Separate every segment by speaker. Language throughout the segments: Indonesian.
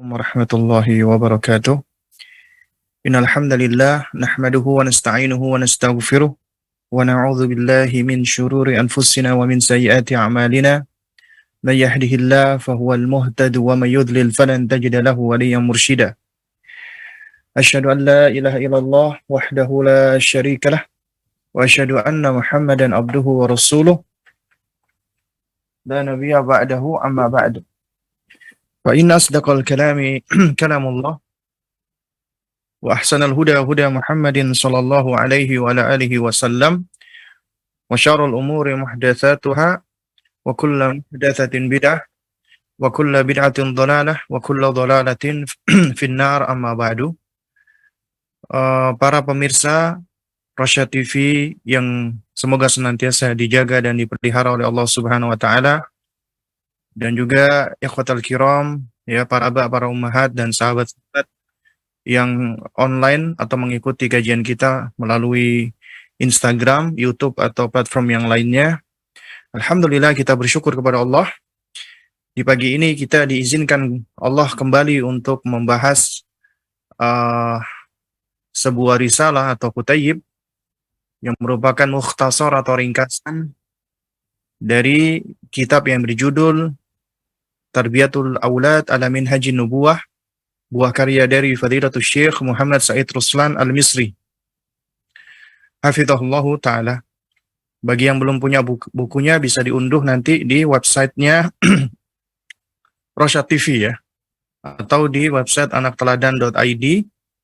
Speaker 1: Warahmatullahi wabarakatuh. Innal hamdalillah nahmaduhu wa nasta'inuhu wa nastaghfiruh wa na'udzu billahi min syururi anfusina wa min sayyiati a'malina. May yahdihillahu fahuwal muhtadi wa may yudlil falan tajida lahu waliyyan mursyida. Asyhadu an la ilaha illallah wahdahu la syarikalah wa asyhadu anna Muhammadan abduhu wa rasuluh la nabiyya ba'dahu amma ba'du. Fa inna asdaqal kalami kalamullah wa ahsanal huda huda Muhammadin sallallahu alaihi wa ala alihi wasallam wa syarrul umuri muhdatsatuha wa kullu muhdatsatin bid'ah wa kullu bid'atin dhalalah wa kullu dhalalatin finnar amma ba'du. Para pemirsa Rosyad TV yang semoga senantiasa dijaga dan dipelihara oleh Allah Subhanahu wa taala, dan juga ikhwatal kiram, ya, para abah, para ummahat dan sahabat-sahabat yang online atau mengikuti kajian kita melalui Instagram, YouTube atau platform yang lainnya. Alhamdulillah, kita bersyukur kepada Allah. Di pagi ini kita diizinkan Allah kembali untuk membahas sebuah risalah atau kutayib yang merupakan mukhtasar atau ringkasan dari kitab yang berjudul Tarbiyatul Aulad ala Minhajin Nubuwah, buah karya dari Fadilatul Syekh Muhammad Said Ruslan Al-Misri, hafizahullahu ta'ala. Bagi yang belum punya bukunya bisa diunduh nanti di websitenya Rosyad TV, ya, atau di website anakteladan.id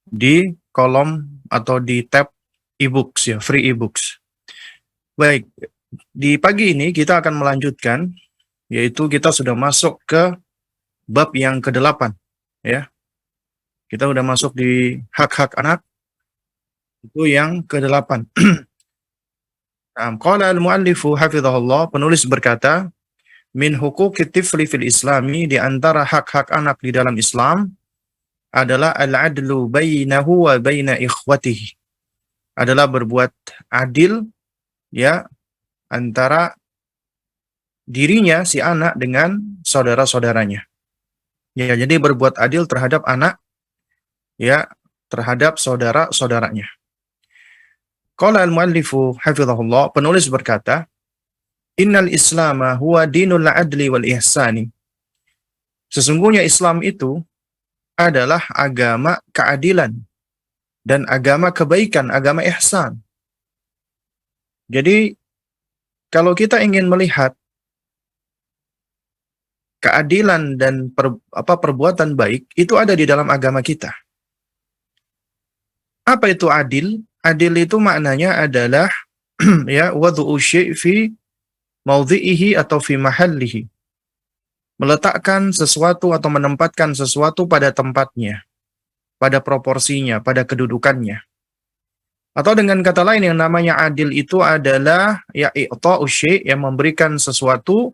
Speaker 1: di kolom atau di tab e-books, ya, free e-books. Baik, di pagi ini kita akan melanjutkan, yaitu kita sudah masuk ke bab yang ke-8, ya. Kita sudah masuk di hak-hak anak, itu yang ke-8. Qala al-muallifu hafizahullah, penulis berkata, min huquqit tifli fil islami, di antara hak-hak anak di dalam Islam adalah al-adlu bainahu wa baina ikhwatihi, adalah berbuat adil, ya, antara dirinya si anak dengan saudara-saudaranya. Ya, jadi berbuat adil terhadap anak, ya, terhadap saudara-saudaranya. Qala al-muallifu hafizahullah, penulis berkata, innal islama huwa dinul adli wal ihsani. Sesungguhnya Islam itu adalah agama keadilan dan agama kebaikan, agama ihsan. Jadi kalau kita ingin melihat keadilan dan perbuatan baik, itu ada di dalam agama kita. Apa itu adil? Adil itu maknanya adalah ya, wad'u syai' fi maudhi'ihi atau fi mahallihi. Meletakkan sesuatu atau menempatkan sesuatu pada tempatnya, pada proporsinya, pada kedudukannya. Atau dengan kata lain, yang namanya adil itu adalah ya i'ta'u syai', yang memberikan sesuatu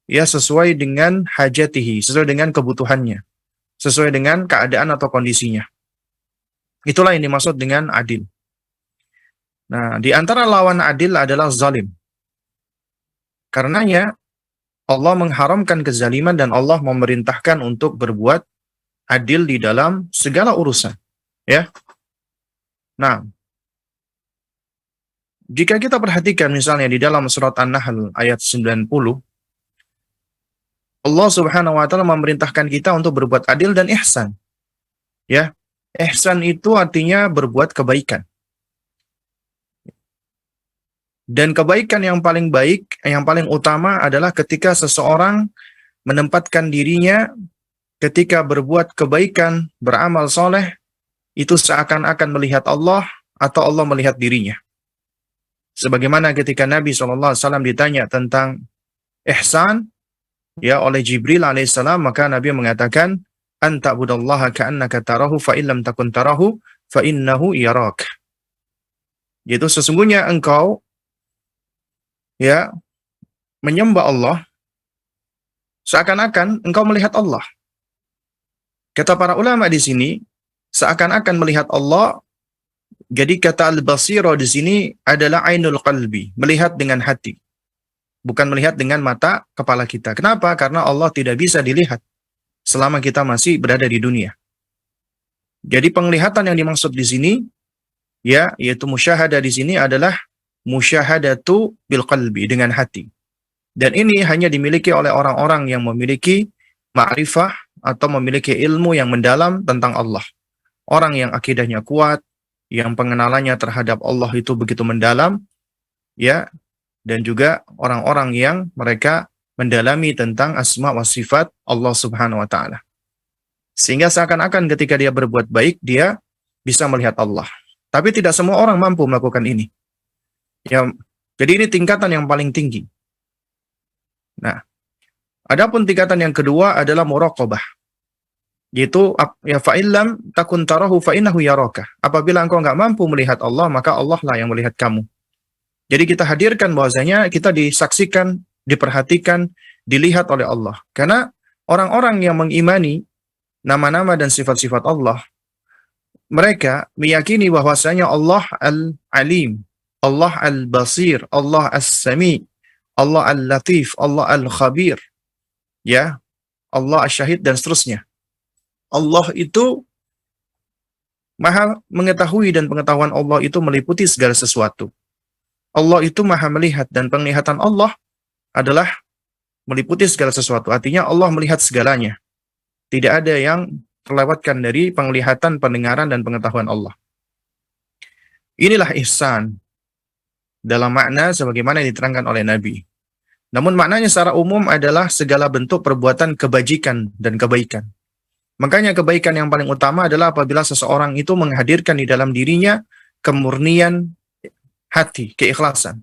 Speaker 1: ya sesuai dengan hajatihi, sesuai dengan kebutuhannya, sesuai dengan keadaan atau kondisinya. Itulah yang dimaksud dengan adil. Nah, di antara lawan adil adalah zalim. Karenanya Allah mengharamkan kezaliman dan Allah memerintahkan untuk berbuat adil di dalam segala urusan, ya. Nah, jika kita perhatikan misalnya di dalam surat An-Nahl ayat 90, Allah Subhanahu wa taala memerintahkan kita untuk berbuat adil dan ihsan. Ya. Ihsan itu artinya berbuat kebaikan. Dan kebaikan yang paling baik, yang paling utama adalah ketika seseorang menempatkan dirinya ketika berbuat kebaikan, beramal soleh, itu seakan-akan melihat Allah atau Allah melihat dirinya. Sebagaimana ketika Nabi SAW ditanya tentang ihsan, ya, oleh Jibril alaihissalam, maka Nabi mengatakan, anta budallaha ka'annaka tarahu fa illam takun tarahu fa innahu yarak. Yaitu sesungguhnya engkau, ya, menyembah Allah Seakan-akan engkau melihat Allah. Kata para ulama di sini, seakan-akan melihat Allah. Jadi kata al-basira di sini adalah ainul qalbi, melihat dengan hati, bukan melihat dengan mata kepala kita. Kenapa? Karena Allah tidak bisa dilihat selama kita masih berada di dunia. Jadi penglihatan yang dimaksud di sini, ya, yaitu musyahadah di sini adalah musyahadatu bil qalbi, dengan hati. Dan ini hanya dimiliki oleh orang-orang yang memiliki ma'rifah atau memiliki ilmu yang mendalam tentang Allah. Orang yang akidahnya kuat, yang pengenalannya terhadap Allah itu begitu mendalam, ya, dan juga orang-orang yang mereka mendalami tentang asma wa sifat Allah Subhanahu wa taala. Sehingga seakan-akan ketika dia berbuat baik, dia bisa melihat Allah. Tapi tidak semua orang mampu melakukan ini. Ya, jadi ini tingkatan yang paling tinggi. Nah, adapun tingkatan yang kedua adalah muraqabah. Yaitu ya fa'illam takun tarahu fa'innahu yaraka. Apabila engkau enggak mampu melihat Allah, maka Allah lah yang melihat kamu. Jadi kita hadirkan bahwasanya kita disaksikan, diperhatikan, dilihat oleh Allah. Karena orang-orang yang mengimani nama-nama dan sifat-sifat Allah, mereka meyakini bahwasanya Allah Al-Alim, Allah Al-Basir, Allah As-Sami, Allah Al-Latif, Allah Al-Khabir, ya, Allah Asy-Syahid dan seterusnya. Allah itu maha mengetahui dan pengetahuan Allah itu meliputi segala sesuatu. Allah itu maha melihat dan penglihatan Allah adalah meliputi segala sesuatu. Artinya Allah melihat segalanya. Tidak ada yang terlewatkan dari penglihatan, pendengaran, dan pengetahuan Allah. Inilah ihsan dalam makna sebagaimana diterangkan oleh Nabi. Namun maknanya secara umum adalah segala bentuk perbuatan kebajikan dan kebaikan. Makanya kebaikan yang paling utama adalah apabila seseorang itu menghadirkan di dalam dirinya kemurnian hati, keikhlasan.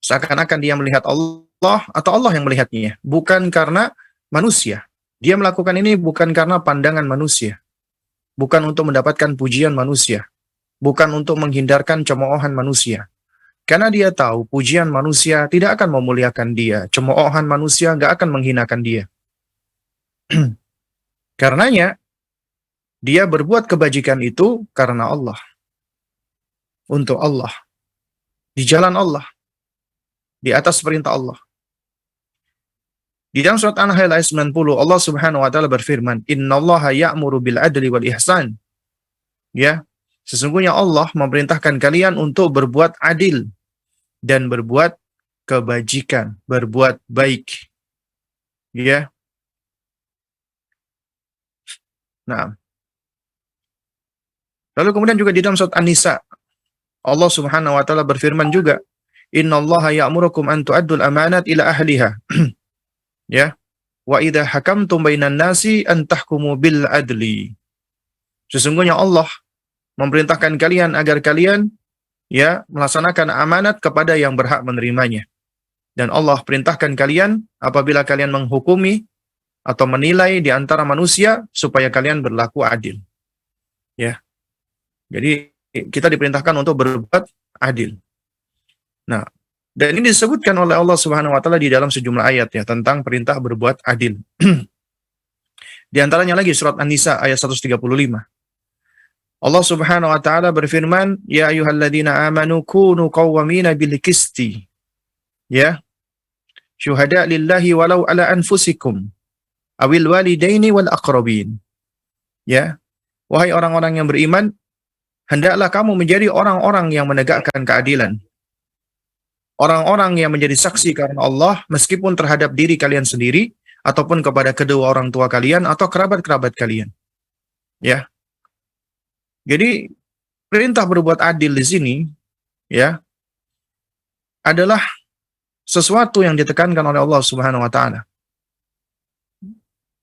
Speaker 1: Seakan-akan dia melihat Allah atau Allah yang melihatnya. Bukan karena manusia. Dia melakukan ini bukan karena pandangan manusia. Bukan untuk mendapatkan pujian manusia. Bukan untuk menghindarkan cemoohan manusia. Karena dia tahu pujian manusia tidak akan memuliakan dia. Cemoohan manusia nggak akan menghinakan dia. Karenanya, dia berbuat kebajikan itu karena Allah. Untuk Allah. Di jalan Allah. Di atas perintah Allah. Di dalam surat An-Nahl ayat 90, Allah Subhanahu wa taala berfirman, "Innallaha ya'muru bil adli wal ihsan." Ya, sesungguhnya Allah memerintahkan kalian untuk berbuat adil dan berbuat kebajikan, berbuat baik. Ya. Nah. Lalu kemudian juga di dalam surat An-Nisa, Allah Subhanahu wa taala berfirman juga, "Innallaha ya'murukum an tu'addul amanat ila ahliha." Ya. Wa idza hakamtum bainan nasi an tahkumu bil adli. Sesungguhnya Allah memerintahkan kalian agar kalian ya melaksanakan amanat kepada yang berhak menerimanya. Dan Allah perintahkan kalian apabila kalian menghukumi atau menilai di antara manusia supaya kalian berlaku adil. Ya. Jadi kita diperintahkan untuk berbuat adil. Nah, dan ini disebutkan oleh Allah Subhanahu wa taala di dalam sejumlah ayat ya tentang perintah berbuat adil. Di antaranya lagi surat An-Nisa ayat 135. Allah Subhanahu wa taala berfirman, "Ya ayyuhalladzina amanu kunu qawwamina bil qisti." Ya. Syuhada lillahi walau ala anfusikum awil walidaini wal aqrabin. Ya. Wahai orang-orang yang beriman, hendaklah kamu menjadi orang-orang yang menegakkan keadilan. Orang-orang yang menjadi saksi karena Allah meskipun terhadap diri kalian sendiri ataupun kepada kedua orang tua kalian atau kerabat-kerabat kalian. Ya. Jadi perintah berbuat adil di sini ya adalah sesuatu yang ditekankan oleh Allah Subhanahu wa taala.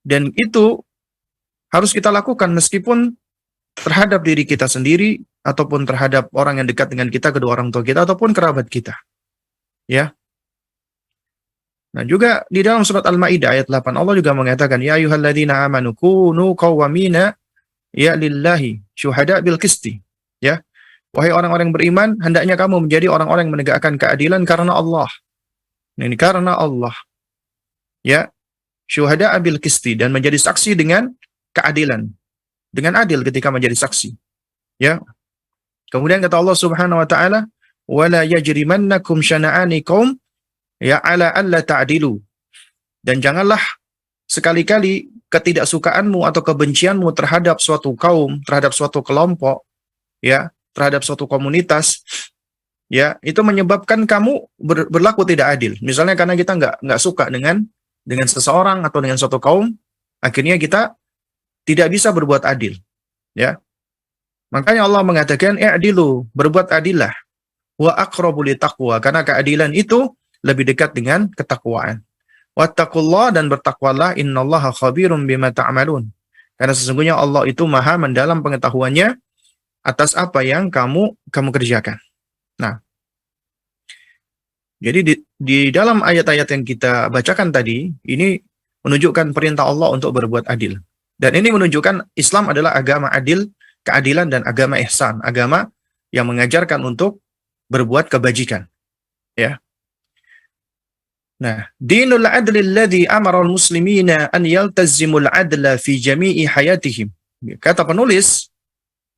Speaker 1: Dan itu harus kita lakukan meskipun terhadap diri kita sendiri ataupun terhadap orang yang dekat dengan kita, kedua orang tua kita ataupun kerabat kita. Ya. Nah, juga di dalam surat Al-Maidah ayat 8 Allah juga mengatakan, "Ya ayyuhalladzina amanu kunu qawwamina ya lillahi syuhada bil qisti." Ya. Wahai orang-orang beriman, hendaknya kamu menjadi orang-orang yang menegakkan keadilan karena Allah. Nah, ini karena Allah. Ya. syuhada'a bil qisti, dan menjadi saksi dengan keadilan, dengan adil ketika menjadi saksi. Ya. Kemudian kata Allah Subhanahu wa taala, "Wala yajrimannakum syana'ani qaum ya ala alla ta'dilu." Dan janganlah sekali-kali ketidaksukaanmu atau kebencianmu terhadap suatu kaum, terhadap suatu kelompok, ya, terhadap suatu komunitas, ya, itu menyebabkan kamu berlaku tidak adil. Misalnya karena kita nggak suka dengan seseorang atau dengan suatu kaum, akhirnya kita tidak bisa berbuat adil, ya. Makanya Allah mengatakan i'dilu, berbuat adillah, wa aqrabu litaqwa, karena keadilan itu lebih dekat dengan ketakwaan. Wattaqullah, dan bertakwalah, innallaha khabirum bima ta'malun. Karena sesungguhnya Allah itu maha mendalam pengetahuannya atas apa yang kamu kerjakan. Nah, jadi di dalam ayat-ayat yang kita bacakan tadi, ini menunjukkan perintah Allah untuk berbuat adil. Dan ini menunjukkan Islam adalah agama adil, keadilan, dan agama ihsan, agama yang mengajarkan untuk berbuat kebajikan. Ya. Nah, dinul adli alladhi amara al-muslimina an yaltazimul adla fi jami'i hayatihim. Kata penulis,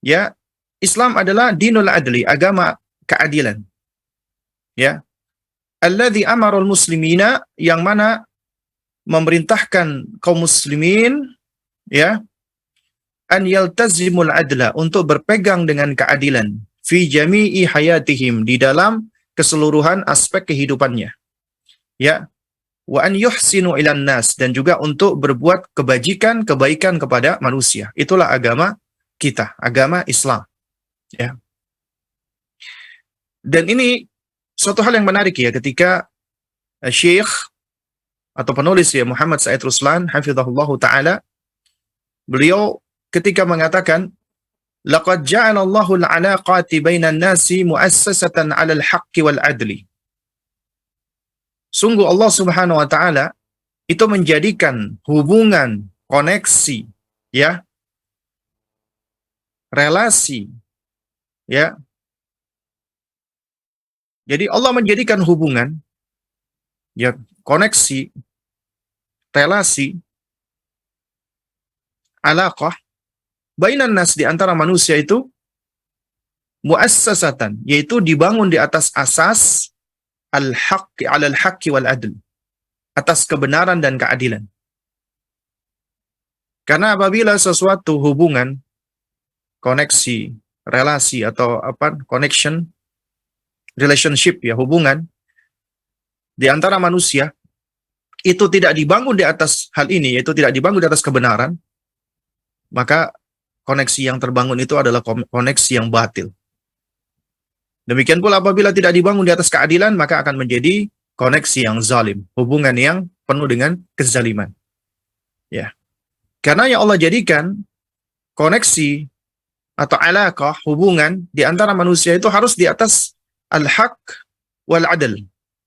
Speaker 1: ya, Islam adalah dinul adli, agama keadilan. Ya. Alladhi amara al-muslimina, yang mana memerintahkan kaum muslimin, ya, an yaltazimul adla, untuk berpegang dengan keadilan, fi jami'i hayatihim, di dalam keseluruhan aspek kehidupannya. Ya, wa an yuhsinu ilan nas, dan juga untuk berbuat kebaikan kepada manusia. Itulah agama kita, agama Islam. Ya. Dan ini suatu hal yang menarik ya, ketika Syekh atau penulis ya Muhammad Said Ruslan hafizahullahu taala, beliau ketika mengatakan laqad ja'ala Allahu al-'alaqati bainan nasi mu'assasatan 'alal haqqi wal 'adli. Sungguh Allah Subhanahu wa taala itu menjadikan hubungan, koneksi, ya, relasi, ya. Jadi Allah menjadikan hubungan, ya, koneksi, relasi, alaqah bainan nas, di antara manusia itu muassasatan, yaitu dibangun di atas asas al-haqqi 'alal haqqi wal 'adl, atas kebenaran dan keadilan. Karena apabila sesuatu hubungan, koneksi, relasi, atau connection, relationship, ya, hubungan di antara manusia itu tidak dibangun di atas hal ini, yaitu tidak dibangun di atas kebenaran, maka koneksi yang terbangun itu adalah koneksi yang batil. Demikian pula apabila tidak dibangun di atas keadilan, maka akan menjadi koneksi yang zalim, hubungan yang penuh dengan kezaliman. Ya. Karena yang Allah jadikan koneksi atau alaqah, hubungan di antara manusia itu harus di atas al-haq wal adl,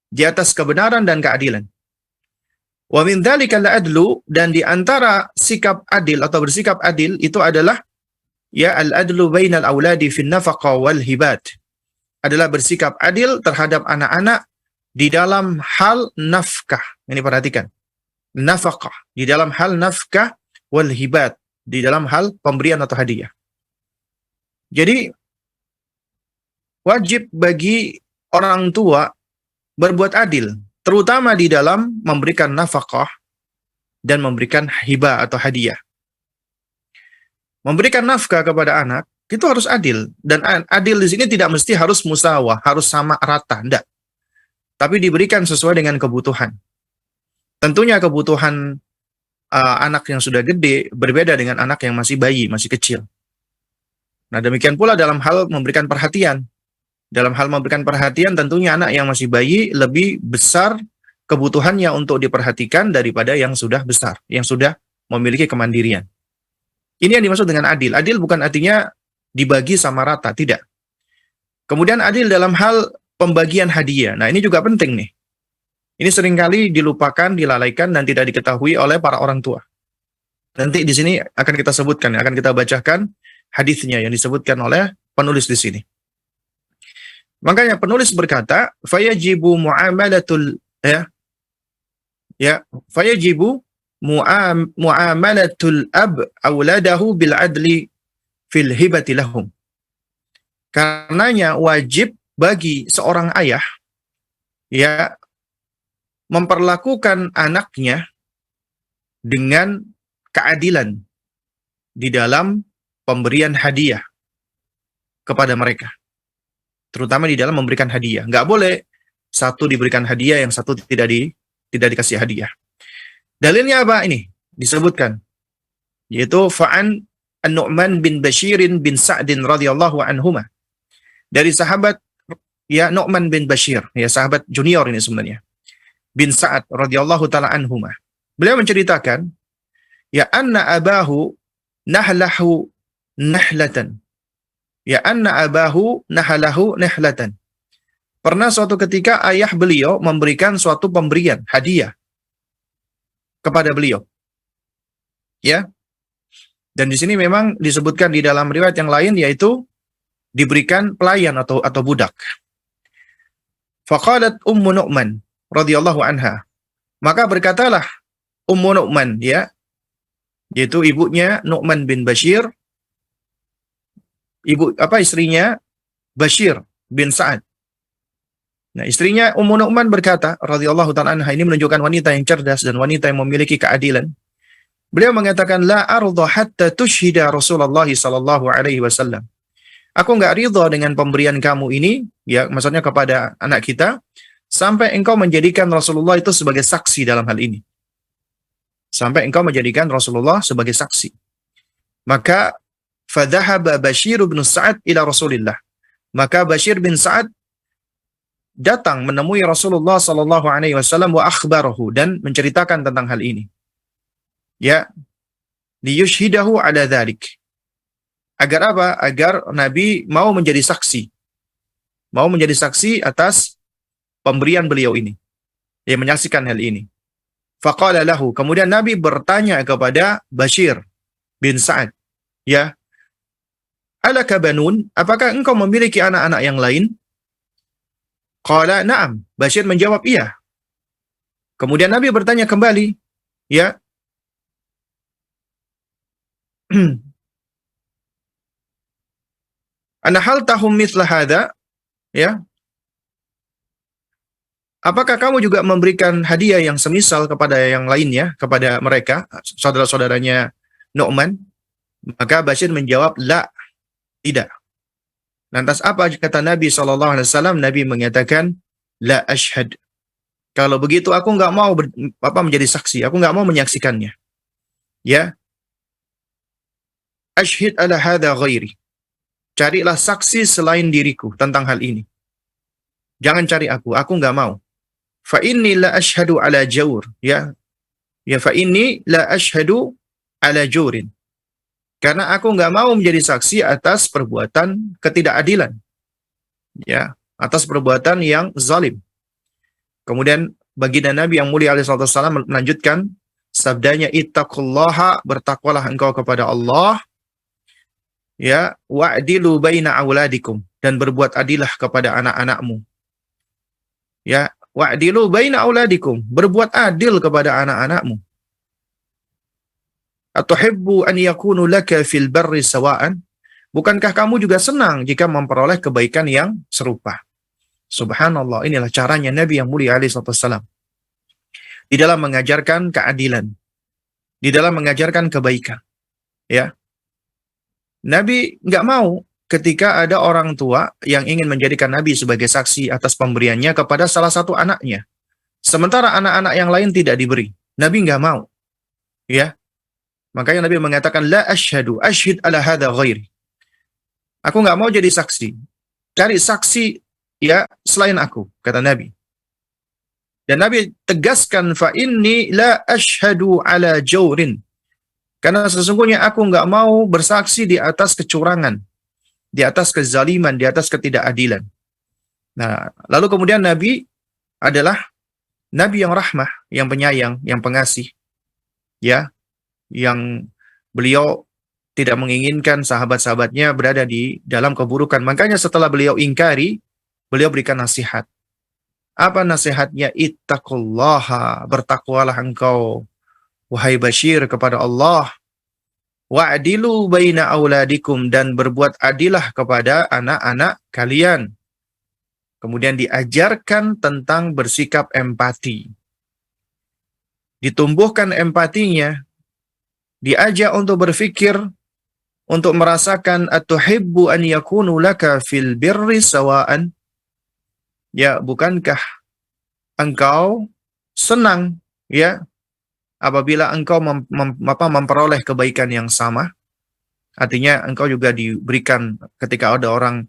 Speaker 1: di atas kebenaran dan keadilan. Wa min dzalika al-adlu, dan di antara sikap adil atau bersikap adil itu adalah ya al-adlu bainal auladi fin nafaqah wal hibat, adalah bersikap adil terhadap anak-anak di dalam hal nafkah. Ini perhatikan. Nafkah, di dalam hal nafkah, wal hibat, di dalam hal pemberian atau hadiah. Jadi wajib bagi orang tua berbuat adil, terutama di dalam memberikan nafkah dan memberikan hibah atau hadiah. Memberikan nafkah kepada anak itu harus adil, dan adil di sini tidak mesti harus musawah, harus sama rata, enggak. Tapi diberikan sesuai dengan kebutuhan. Tentunya kebutuhan anak yang sudah gede berbeda dengan anak yang masih bayi, masih kecil. Nah, demikian pula dalam hal memberikan perhatian. Dalam hal memberikan perhatian, tentunya anak yang masih bayi lebih besar kebutuhannya untuk diperhatikan daripada yang sudah besar, yang sudah memiliki kemandirian. Ini yang dimaksud dengan adil. Adil bukan artinya dibagi sama rata, tidak. Kemudian adil dalam hal pembagian hadiah. Nah, ini juga penting nih. Ini seringkali dilupakan, dilalaikan, dan tidak diketahui oleh para orang tua. Nanti di sini akan kita sebutkan, akan kita bacakan hadisnya yang disebutkan oleh penulis di sini. Makanya penulis berkata, fayajibu muamalatul fayajibu muamalatul ab auladahu bil adli fil hibati lahum. Karenanya wajib bagi seorang ayah ya memperlakukan anaknya dengan keadilan di dalam pemberian hadiah kepada mereka. Terutama di dalam memberikan hadiah. Nggak boleh satu diberikan hadiah, yang satu tidak dikasih hadiah. Dalilnya apa ini? Disebutkan. Yaitu fa'an An-Nu'man bin Bashirin bin Sa'din radhiyallahu anhuma. Dari sahabat ya Nu'man bin Bashir, ya sahabat junior ini sebenarnya. Bin Sa'ad radhiyallahu taala anhuma. Beliau menceritakan ya anna abahu nahlahu nahlatan. Ya anna abahu nahalahu nahlatan. Pernah suatu ketika ayah beliau memberikan suatu pemberian, hadiah kepada beliau. Ya. Dan di sini memang disebutkan di dalam riwayat yang lain yaitu diberikan pelayan atau budak. Faqalat Ummu Nu'man radhiyallahu anha. Maka berkatalah Ummu Nu'man ya, yaitu ibunya Nu'man bin Bashir, istrinya Bashir bin Sa'ad. Nah, istrinya Ummu Nu'man berkata radhiyallahu ta'ala anha, ini menunjukkan wanita yang cerdas dan wanita yang memiliki keadilan. Beliau mengatakan la arda hatta tushhida Rasulullah sallallahu alaihi wasallam. Aku enggak ridha dengan pemberian kamu ini, ya maksudnya kepada anak kita, sampai engkau menjadikan Rasulullah itu sebagai saksi dalam hal ini. Sampai engkau menjadikan Rasulullah sebagai saksi. Maka fadhahaba Bashir bin Sa'ad ila Rasulillah. Maka Bashir bin Sa'ad datang menemui Rasulullah sallallahu alaihi wasallam wa akhbarahu, dan menceritakan tentang hal ini. Ya, liyushhidahu ala dzalik. Agar apa? Agar Nabi mau menjadi saksi. Mau menjadi saksi atas pemberian beliau ini. Dia menyaksikan hal ini. Faqala lahu, kemudian Nabi bertanya kepada Bashir bin Sa'ad, ya, alaka banun, apakah engkau memiliki anak-anak yang lain? Qala na'am. Bashir menjawab iya. Kemudian Nabi bertanya kembali, ya, ana hal tahum mithla hadha, ya, apakah kamu juga memberikan hadiah yang semisal kepada yang lainnya, kepada mereka, saudara-saudaranya Nu'man? Maka Bashir menjawab, la, tidak. Lantas apa kata Nabi SAW? Nabi mengatakan, la ashhad. Kalau begitu aku nggak mau menjadi saksi, aku nggak mau menyaksikannya. Ya, ashhid ala hadha ghairi. Carilah saksi selain diriku tentang hal ini. Jangan cari aku nggak mau. Fa inni la ashhadu ala jawr, ya. Ya, fa inni la ashhadu ala jawrin. Karena aku nggak mau menjadi saksi atas perbuatan ketidakadilan. Ya, atas perbuatan yang zalim. Kemudian baginda Nabi yang mulia alaihi wasallam melanjutkan sabdanya, ittaqullaha, bertakwalah engkau kepada Allah, ya, wa'dilu baina auladikum, dan berbuat adilah kepada anak-anakmu. Ya, wa'dilu baina auladikum, berbuat adil kepada anak-anakmu. Atuhibbu an yakunu laka fil barri sawa'an? Bukankah kamu juga senang jika memperoleh kebaikan yang serupa? Subhanallah, inilah caranya Nabi yang mulia alaihi wasallam di dalam mengajarkan keadilan, di dalam mengajarkan kebaikan. Ya, Nabi nggak mau ketika ada orang tua yang ingin menjadikan Nabi sebagai saksi atas pemberiannya kepada salah satu anaknya, sementara anak-anak yang lain tidak diberi. Nabi nggak mau. Ya, makanya Nabi mengatakan, la ashhadu, ashhid ala hadha ghairi. Aku nggak mau jadi saksi. Cari saksi, ya, selain aku, kata Nabi. Dan Nabi tegaskan, fa inni la ashhadu ala jawrin. Karena sesungguhnya aku nggak mau bersaksi di atas kecurangan, di atas kezaliman, di atas ketidakadilan. Nah, lalu kemudian Nabi adalah Nabi yang rahmah, yang penyayang, yang pengasih. Ya, yang beliau tidak menginginkan sahabat-sahabatnya berada di dalam keburukan. Makanya setelah beliau ingkari, beliau berikan nasihat. Apa nasihatnya? Ittaqullaha, bertakwalah engkau wahai Bashir kepada Allah, wa'dilu baina auladikum, dan berbuat adilah kepada anak-anak kalian. Kemudian diajarkan tentang bersikap empati. Ditumbuhkan empatinya, diajak untuk berpikir, untuk merasakan atuhibbu an yakunu laka fil birri sawaan. Ya, bukankah engkau senang ya apabila engkau memperoleh kebaikan yang sama? Artinya engkau juga diberikan ketika ada orang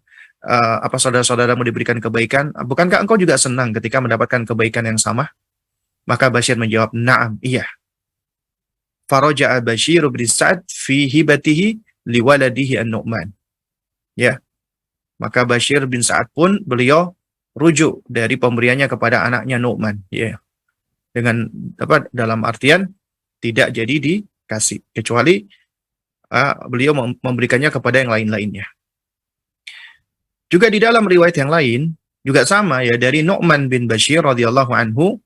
Speaker 1: saudara-saudaramu diberikan kebaikan, bukankah engkau juga senang ketika mendapatkan kebaikan yang sama? Maka Bashir menjawab, "Na'am, iya." Faraja'a Bashir bin Sa'ad fi hibatihi liwaladihi An-Nu'man. Ya, maka Bashir bin Sa'ad pun beliau rujuk dari pemberiannya kepada anaknya Nu'man, ya. Dengan dalam artian tidak jadi dikasih, kecuali beliau memberikannya kepada yang lain-lainnya. Juga di dalam riwayat yang lain juga sama ya, dari Nu'man bin Bashir radhiyallahu anhu,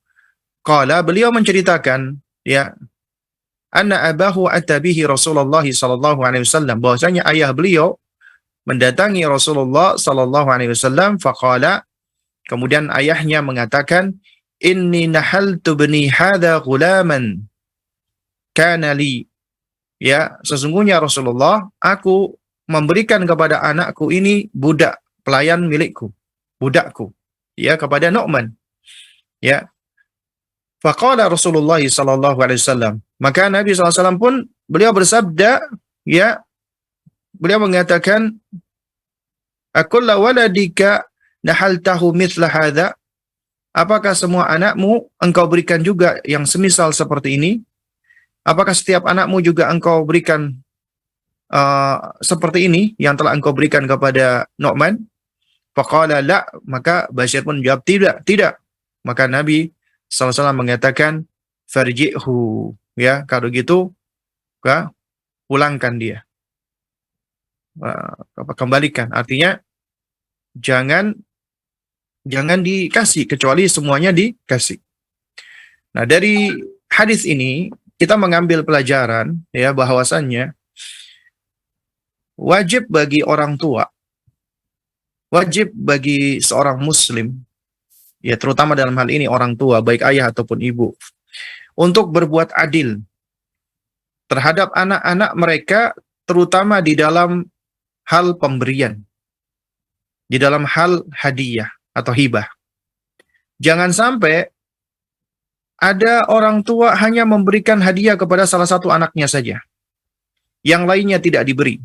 Speaker 1: qala, beliau menceritakan ya, anna abahu atabihi Rasulullah sallallahu alaihi wasallam, bahwasanya ayah beliau mendatangi Rasulullah sallallahu alaihi wasallam, faqala, kemudian ayahnya mengatakan, inni nahaltu bni hadza ghulaman kana li, ya, sesungguhnya Rasulullah, aku memberikan kepada anakku ini budak pelayan milikku, budakku, ya, kepada Nu'man, ya. Faqala Rasulullah sallallahu alaihi wasallam, maka Nabi SAW pun beliau bersabda, ya, beliau mengatakan, akulla waladika nahaltahu mithla hadza, apakah semua anakmu engkau berikan juga yang semisal seperti ini? Apakah setiap anakmu juga engkau berikan seperti ini yang telah engkau berikan kepada Nu'man? Faqala la, maka Bashir pun menjawab, tidak. Maka Nabi SAW mengatakan, farji'hu, ya, kalau gitu pulangkan dia, kembalikan. Artinya jangan dikasih kecuali semuanya dikasih. Nah, dari hadis ini kita mengambil pelajaran ya, bahwasannya wajib bagi orang tua, wajib bagi seorang muslim, ya, terutama dalam hal ini orang tua, baik ayah ataupun ibu, untuk berbuat adil terhadap anak-anak mereka, terutama di dalam hal pemberian, di dalam hal hadiah atau hibah. Jangan sampai ada orang tua hanya memberikan hadiah kepada salah satu anaknya saja, yang lainnya tidak diberi.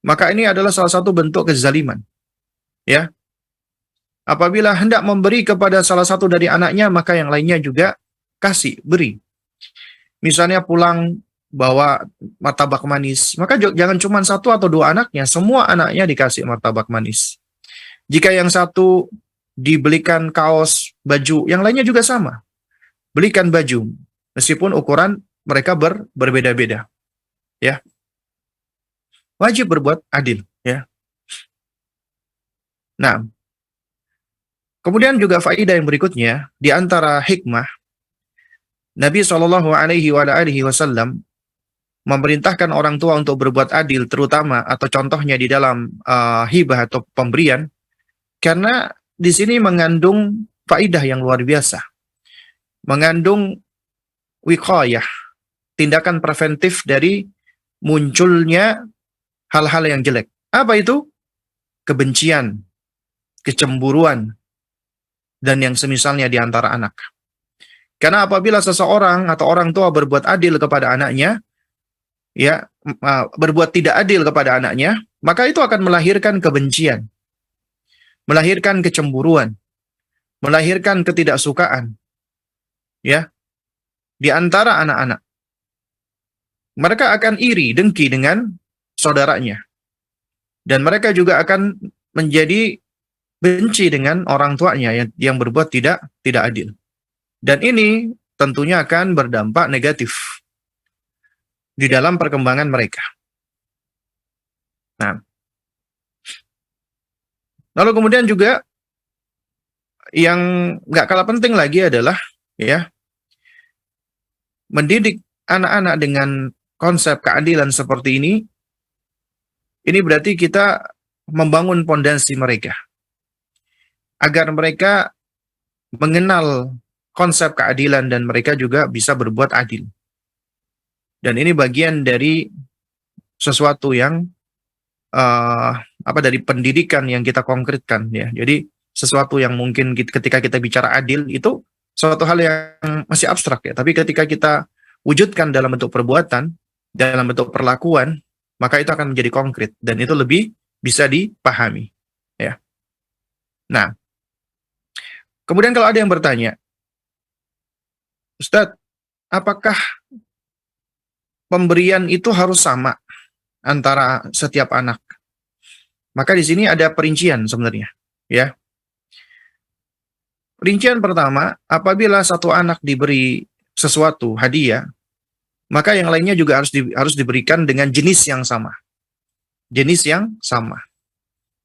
Speaker 1: Maka ini adalah salah satu bentuk kezaliman, ya. Apabila hendak memberi kepada salah satu dari anaknya, maka yang lainnya juga kasih, beri. Misalnya pulang bawa martabak manis, maka jangan cuma satu atau dua anaknya, semua anaknya dikasih martabak manis. Jika yang satu dibelikan kaos, baju, yang lainnya juga sama, belikan baju, meskipun ukuran mereka berbeda-beda, ya. Wajib berbuat adil, ya. Nah, kemudian juga faedah yang berikutnya, di antara hikmah, Nabi Shallallahu Alaihi Wasallam memerintahkan orang tua untuk berbuat adil, terutama atau contohnya di dalam hibah atau pemberian, karena di sini mengandung faedah yang luar biasa, mengandung wiqayah, tindakan preventif dari munculnya hal-hal yang jelek. Apa itu? Kebencian, kecemburuan, dan yang semisalnya di antara anak. Karena apabila seseorang atau orang tua berbuat adil kepada anaknya, ya, berbuat tidak adil kepada anaknya, maka itu akan melahirkan kebencian, melahirkan kecemburuan, melahirkan ketidaksukaan, ya, di antara anak-anak. Mereka akan iri, dengki dengan saudaranya, dan mereka juga akan menjadi benci dengan orang tuanya yang berbuat tidak adil. Dan ini tentunya akan berdampak negatif di dalam perkembangan mereka. Nah, lalu kemudian juga yang nggak kalah penting lagi adalah, ya, mendidik anak-anak dengan konsep keadilan seperti ini berarti kita membangun pondasi mereka agar mereka mengenal konsep keadilan dan mereka juga bisa berbuat adil. Dan ini bagian dari sesuatu yang dari pendidikan yang kita konkretkan ya. Jadi sesuatu yang mungkin ketika kita bicara adil itu suatu hal yang masih abstrak ya, tapi ketika kita wujudkan dalam bentuk perbuatan, dalam bentuk perlakuan, maka itu akan menjadi konkret dan itu lebih bisa dipahami ya. Nah, kemudian kalau ada yang bertanya, Ustadz, apakah pemberian itu harus sama antara setiap anak? Maka di sini ada perincian sebenarnya, ya. Perincian pertama, apabila satu anak diberi sesuatu hadiah, maka yang lainnya juga harus diberikan dengan jenis yang sama. Jenis yang sama.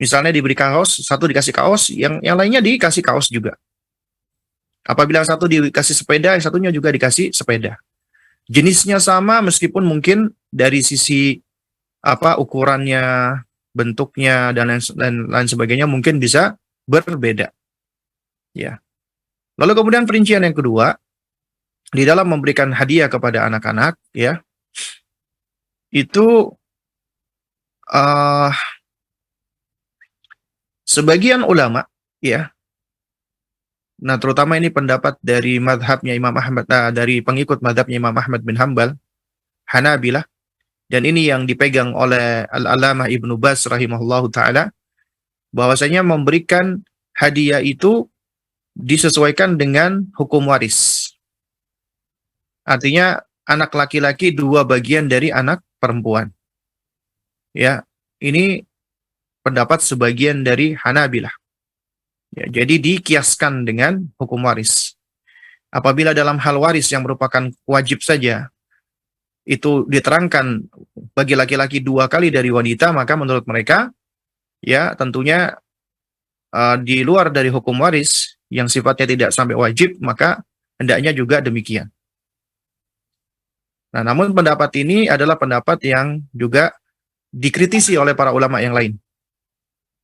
Speaker 1: Misalnya diberi kaos, satu dikasih kaos, yang lainnya dikasih kaos juga. Apabila satu dikasih sepeda, yang satunya juga dikasih sepeda. Jenisnya sama meskipun mungkin dari sisi ukurannya, bentuknya dan lain sebagainya mungkin bisa berbeda. Ya. Lalu kemudian perincian yang kedua, di dalam memberikan hadiah kepada anak-anak, ya, itu sebagian ulama, ya, nah terutama ini pendapat dari madhabnya Imam Ahmad, dari pengikut madhabnya Imam Ahmad bin Hambal, Hanabilah, dan ini yang dipegang oleh Al-Alamah Ibnu Baz rahimahullahu ta'ala, bahwasanya memberikan hadiah itu disesuaikan dengan hukum waris. Artinya anak laki-laki 2 bagian dari anak perempuan. Ya, ini pendapat sebagian dari Hanabilah. Ya, jadi dikiaskan dengan hukum waris. Apabila dalam hal waris yang merupakan wajib saja itu diterangkan bagi laki-laki 2 kali dari wanita, maka menurut mereka ya tentunya di luar dari hukum waris yang sifatnya tidak sampai wajib, maka hendaknya juga demikian. Nah, namun pendapat ini adalah pendapat yang juga dikritisi oleh para ulama yang lain.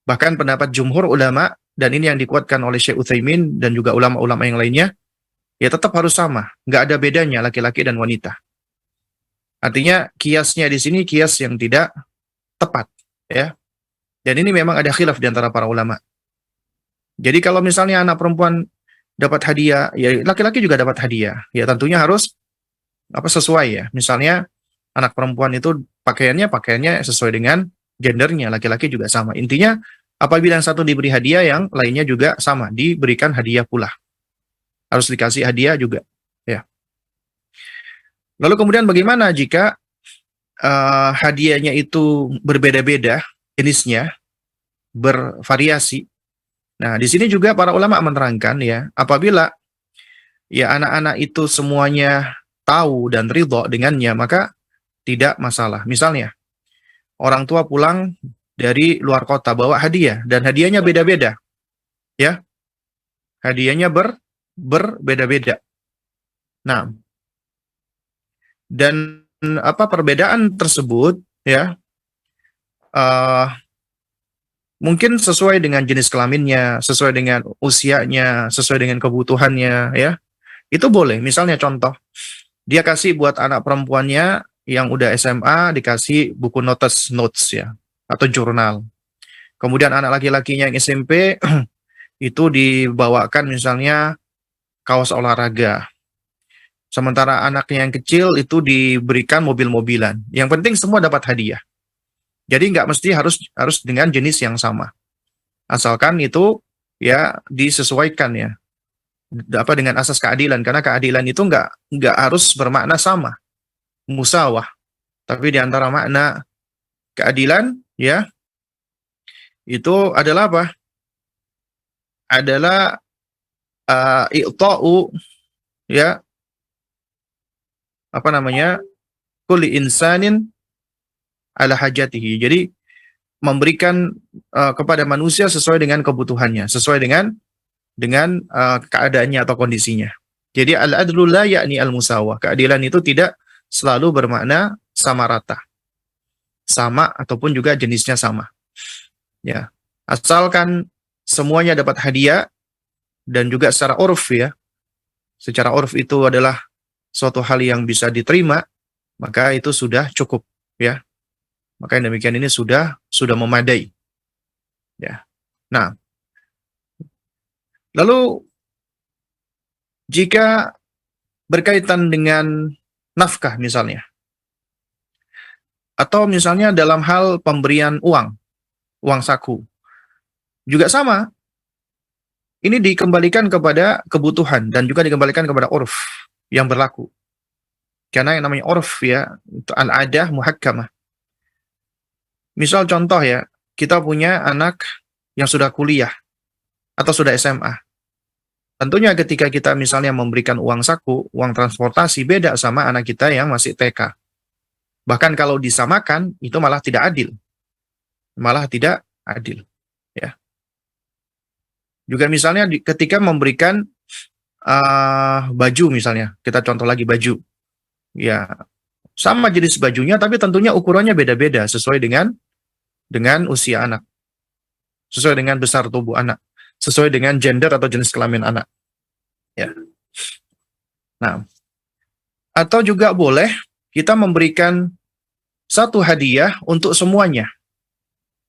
Speaker 1: Bahkan pendapat jumhur ulama, dan ini yang dikuatkan oleh Syekh Utsaimin dan juga ulama-ulama yang lainnya, ya tetap harus sama, nggak ada bedanya laki-laki dan wanita. Artinya kiasnya di sini kias yang tidak tepat, ya. Dan ini memang ada khilaf di antara para ulama. Jadi kalau misalnya anak perempuan dapat hadiah, ya laki-laki juga dapat hadiah. Ya tentunya harus sesuai ya. Misalnya anak perempuan itu pakaiannya sesuai dengan gendernya, laki-laki juga sama. Intinya apabila yang satu diberi hadiah, yang lainnya juga sama, diberikan hadiah pula. Harus dikasih hadiah juga, ya. Lalu kemudian bagaimana jika hadiahnya itu berbeda-beda jenisnya, bervariasi? Nah, di sini juga para ulama menerangkan ya, apabila ya anak-anak itu semuanya tahu dan ridho dengannya, maka tidak masalah. Misalnya, orang tua pulang dari luar kota bawa hadiah dan hadiahnya beda-beda. Ya. Hadiahnya berbeda-beda. Nah, dan perbedaan tersebut ya mungkin sesuai dengan jenis kelaminnya, sesuai dengan usianya, sesuai dengan kebutuhannya ya. Itu boleh. Misalnya contoh, dia kasih buat anak perempuannya yang udah SMA dikasih buku notes ya atau jurnal. Kemudian anak laki-lakinya yang SMP itu dibawakan misalnya kaos olahraga. Sementara anaknya yang kecil itu diberikan mobil-mobilan. Yang penting semua dapat hadiah. Jadi nggak mesti harus dengan jenis yang sama. Asalkan itu ya disesuaikan ya. Dengan asas keadilan, karena keadilan itu nggak harus bermakna sama, musawah. Tapi di antara makna keadilan ya itu adalah apa? Adalah i'ta'u ya kulli insanin ala hajatihi. Jadi memberikan kepada manusia sesuai dengan kebutuhannya, sesuai dengan keadaannya atau kondisinya. Jadi al-adlu la yakni al-musawah. Keadilan itu tidak selalu bermakna sama rata. Sama ataupun juga jenisnya sama. Ya. Asalkan semuanya dapat hadiah dan juga secara urf ya. Secara urf itu adalah suatu hal yang bisa diterima, maka itu sudah cukup ya. Maka yang demikian ini sudah memadai. Ya. Nah, lalu jika berkaitan dengan nafkah misalnya, atau misalnya dalam hal pemberian uang saku, juga sama. Ini dikembalikan kepada kebutuhan dan juga dikembalikan kepada urf yang berlaku. Karena yang namanya urf ya, itu al-adah muhakkamah. Misal contoh ya, kita punya anak yang sudah kuliah atau sudah SMA. Tentunya ketika kita misalnya memberikan uang saku, uang transportasi, beda sama anak kita yang masih TK. Bahkan kalau disamakan, itu malah tidak adil. Malah tidak adil. Ya. Juga misalnya ketika memberikan baju misalnya, kita contoh lagi baju. Ya, sama jenis bajunya, tapi tentunya ukurannya beda-beda sesuai dengan usia anak. Sesuai dengan besar tubuh anak. Sesuai dengan gender atau jenis kelamin anak. Ya. Nah, atau juga boleh kita memberikan satu hadiah untuk semuanya.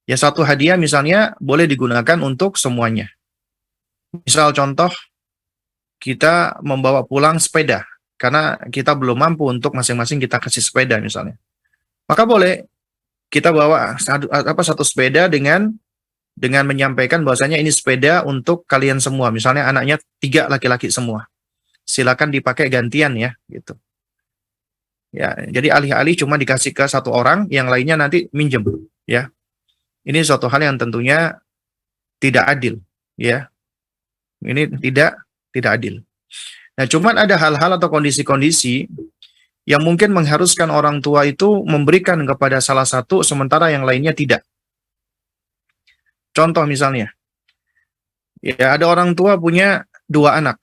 Speaker 1: Ya, satu hadiah misalnya boleh digunakan untuk semuanya. Misal contoh, kita membawa pulang sepeda, karena kita belum mampu untuk masing-masing kita kasih sepeda misalnya. Maka boleh kita bawa satu sepeda dengan menyampaikan bahwasanya ini sepeda untuk kalian semua. Misalnya anaknya 3 laki-laki semua. Silakan dipakai gantian ya, gitu. Ya, jadi alih-alih cuma dikasih ke satu orang, yang lainnya nanti minjem, ya. Ini suatu hal yang tentunya tidak adil, ya. Ini tidak adil. Nah, cuman ada hal-hal atau kondisi-kondisi yang mungkin mengharuskan orang tua itu memberikan kepada salah satu sementara yang lainnya tidak. Contoh misalnya, ya ada orang tua punya 2 anak.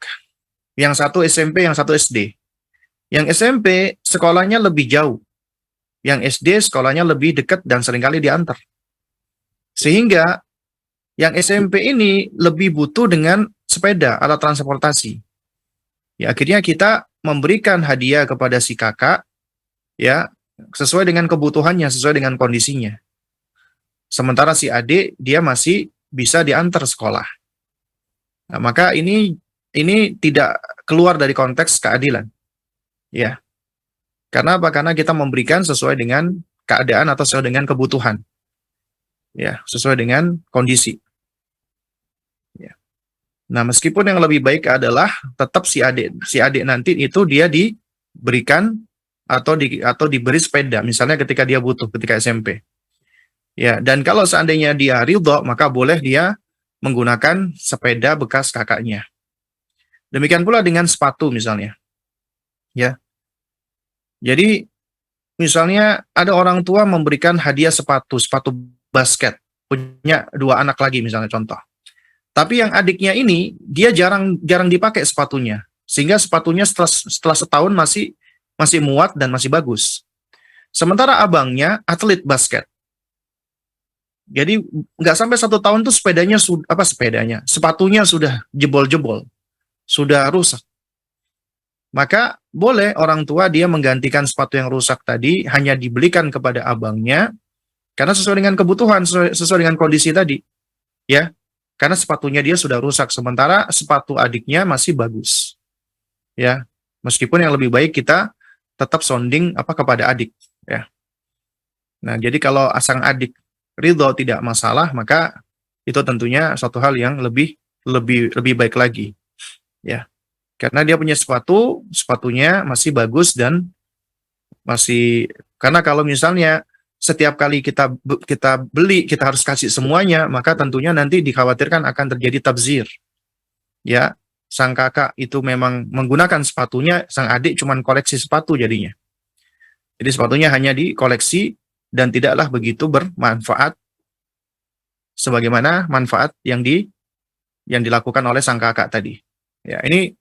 Speaker 1: Yang satu SMP, yang satu SD. Yang SMP sekolahnya lebih jauh. Yang SD sekolahnya lebih dekat dan seringkali diantar. Sehingga yang SMP ini lebih butuh dengan sepeda, alat transportasi. Ya, akhirnya kita memberikan hadiah kepada si kakak, ya, sesuai dengan kebutuhannya, sesuai dengan kondisinya. Sementara si adik, dia masih bisa diantar sekolah. Nah, maka ini tidak keluar dari konteks keadilan. Ya. Karena apa? Karena kita memberikan sesuai dengan keadaan atau sesuai dengan kebutuhan. Ya, sesuai dengan kondisi. Ya. Nah, meskipun yang lebih baik adalah tetap si adik nanti itu dia diberikan atau diberi sepeda, misalnya ketika dia butuh ketika SMP. Ya, dan kalau seandainya dia ridho, maka boleh dia menggunakan sepeda bekas kakaknya. Demikian pula dengan sepatu misalnya. Ya. Jadi misalnya ada orang tua memberikan hadiah sepatu basket, punya 2 anak lagi misalnya contoh. Tapi yang adiknya ini dia jarang dipakai sepatunya, sehingga sepatunya setelah setahun masih muat dan masih bagus. Sementara abangnya atlet basket. Jadi nggak sampai 1 tahun tuh sepatunya sudah jebol-jebol, sudah rusak. Maka boleh orang tua dia menggantikan sepatu yang rusak tadi, hanya dibelikan kepada abangnya, karena sesuai dengan kebutuhan, sesuai dengan kondisi tadi. Ya, karena sepatunya dia sudah rusak, sementara sepatu adiknya masih bagus. Ya, meskipun yang lebih baik kita tetap sounding kepada adik. Ya. Nah, jadi kalau sang adik ridho tidak masalah, maka itu tentunya suatu hal yang lebih baik lagi. Ya. Karena dia punya sepatunya masih bagus dan karena kalau misalnya setiap kali kita beli kita harus kasih semuanya, maka tentunya nanti dikhawatirkan akan terjadi tabzir. Ya, sang kakak itu memang menggunakan sepatunya, sang adik cuman koleksi sepatu jadinya. Jadi sepatunya hanya dikoleksi dan tidaklah begitu bermanfaat sebagaimana manfaat yang dilakukan oleh sang kakak tadi. Ya, ini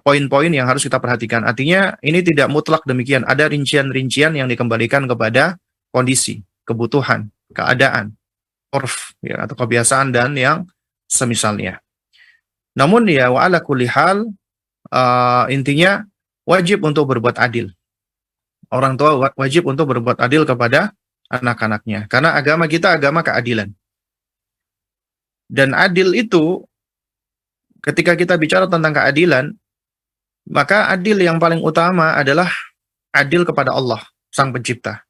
Speaker 1: poin-poin yang harus kita perhatikan. Artinya ini tidak mutlak demikian. Ada rincian-rincian yang dikembalikan kepada kondisi, kebutuhan, keadaan, urf, ya, atau kebiasaan dan yang semisalnya. Namun ya wa ala kulli hal, intinya wajib untuk berbuat adil. Orang tua wajib untuk berbuat adil kepada anak-anaknya. Karena agama kita agama keadilan. Dan adil itu, ketika kita bicara tentang keadilan, maka adil yang paling utama adalah adil kepada Allah, Sang Pencipta.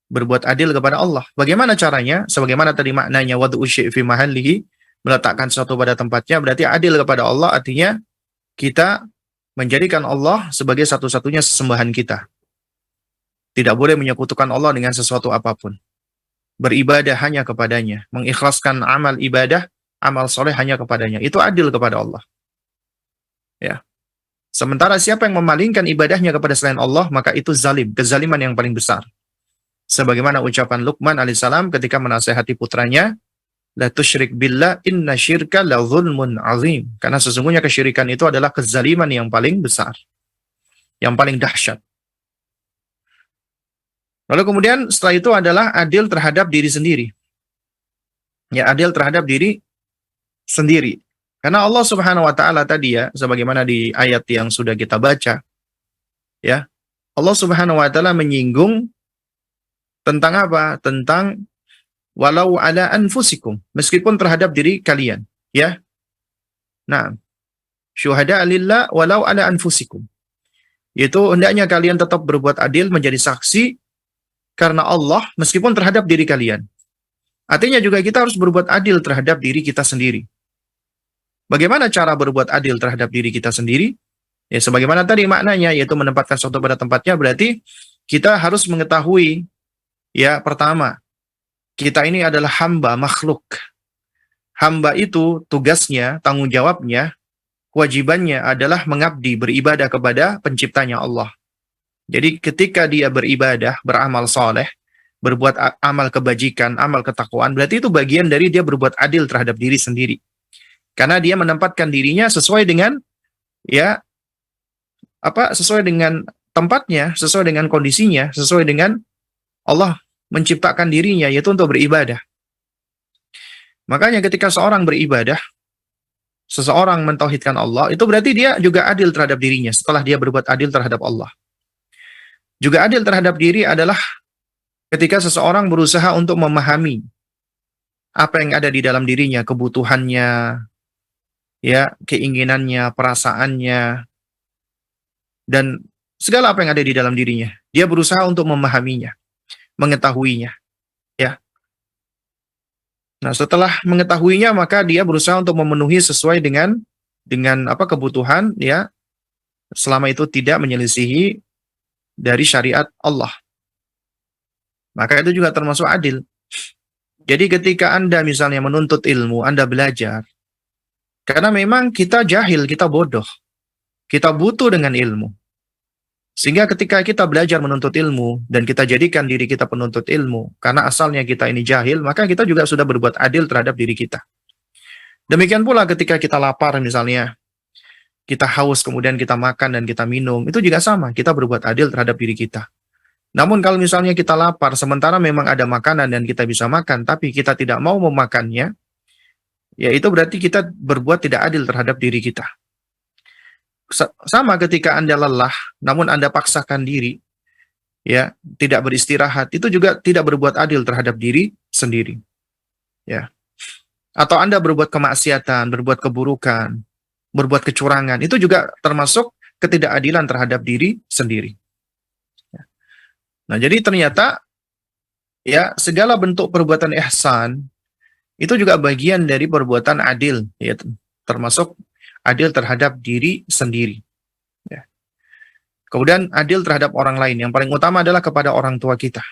Speaker 1: Berbuat adil kepada Allah. Bagaimana caranya? Sebagaimana tadi maknanya wad'u syai' fi mahallihi, meletakkan sesuatu pada tempatnya, berarti adil kepada Allah artinya kita menjadikan Allah sebagai satu-satunya sesembahan kita. Tidak boleh menyekutukan Allah dengan sesuatu apapun. Beribadah hanya kepadanya, mengikhlaskan amal ibadah, amal soleh hanya kepadanya. Itu adil kepada Allah. Ya. Sementara siapa yang memalingkan ibadahnya kepada selain Allah, maka itu zalim, kezaliman yang paling besar. Sebagaimana ucapan Luqman alaihissalam ketika menasihati putranya, la tusyrik billah inna syirka la zulmun azim. Karena sesungguhnya kesyirikan itu adalah kezaliman yang paling besar, yang paling dahsyat. Lalu kemudian setelah itu adalah adil terhadap diri sendiri. Ya, adil terhadap diri sendiri. Karena Allah Subhanahu wa taala tadi ya, sebagaimana di ayat yang sudah kita baca, ya. Allah Subhanahu wa taala menyinggung tentang apa? Tentang walau ala anfusikum, meskipun terhadap diri kalian, ya. Nah, syuhada lillah walau ala anfusikum. Itu hendaknya kalian tetap berbuat adil, menjadi saksi karena Allah meskipun terhadap diri kalian. Artinya juga kita harus berbuat adil terhadap diri kita sendiri. Bagaimana cara berbuat adil terhadap diri kita sendiri? Ya sebagaimana tadi maknanya, yaitu menempatkan sesuatu pada tempatnya, berarti kita harus mengetahui, ya pertama, kita ini adalah hamba, makhluk. Hamba itu tugasnya, tanggung jawabnya, kewajibannya adalah mengabdi, beribadah kepada penciptanya Allah. Jadi ketika dia beribadah, beramal soleh, berbuat amal kebajikan, amal ketakwaan, berarti itu bagian dari dia berbuat adil terhadap diri sendiri. Karena dia menempatkan dirinya sesuai dengan, ya, sesuai dengan tempatnya, sesuai dengan kondisinya, sesuai dengan Allah menciptakan dirinya, yaitu untuk beribadah. Makanya ketika seorang beribadah, seseorang mentauhidkan Allah, itu berarti dia juga adil terhadap dirinya setelah dia berbuat adil terhadap Allah. Juga adil terhadap diri adalah ketika seseorang berusaha untuk memahami apa yang ada di dalam dirinya, kebutuhannya, ya, keinginannya, perasaannya, dan segala apa yang ada di dalam dirinya. Dia berusaha untuk memahaminya, mengetahuinya, ya. Nah, setelah mengetahuinya, maka dia berusaha untuk memenuhi sesuai dengan kebutuhan, ya, selama itu tidak menyelisihi dari syariat Allah. Maka itu juga termasuk adil. Jadi ketika Anda misalnya menuntut ilmu, Anda belajar, karena memang kita jahil, kita bodoh, kita butuh dengan ilmu. Sehingga ketika kita belajar menuntut ilmu, dan kita jadikan diri kita penuntut ilmu, karena asalnya kita ini jahil, maka kita juga sudah berbuat adil terhadap diri kita. Demikian pula ketika kita lapar misalnya, kita haus, kemudian kita makan dan kita minum, itu juga sama, kita berbuat adil terhadap diri kita. Namun kalau misalnya kita lapar, sementara memang ada makanan dan kita bisa makan, tapi kita tidak mau memakannya, ya itu berarti kita berbuat tidak adil terhadap diri kita. Sama ketika Anda lelah, namun Anda paksakan diri, ya, tidak beristirahat, itu juga tidak berbuat adil terhadap diri sendiri. Ya. Atau Anda berbuat kemaksiatan, berbuat keburukan, berbuat kecurangan, itu juga termasuk ketidakadilan terhadap diri sendiri. Nah, jadi ternyata, ya, segala bentuk perbuatan ihsan itu juga bagian dari perbuatan adil, ya, termasuk adil terhadap diri sendiri. Ya. Kemudian adil terhadap orang lain, yang paling utama adalah kepada orang tua kita.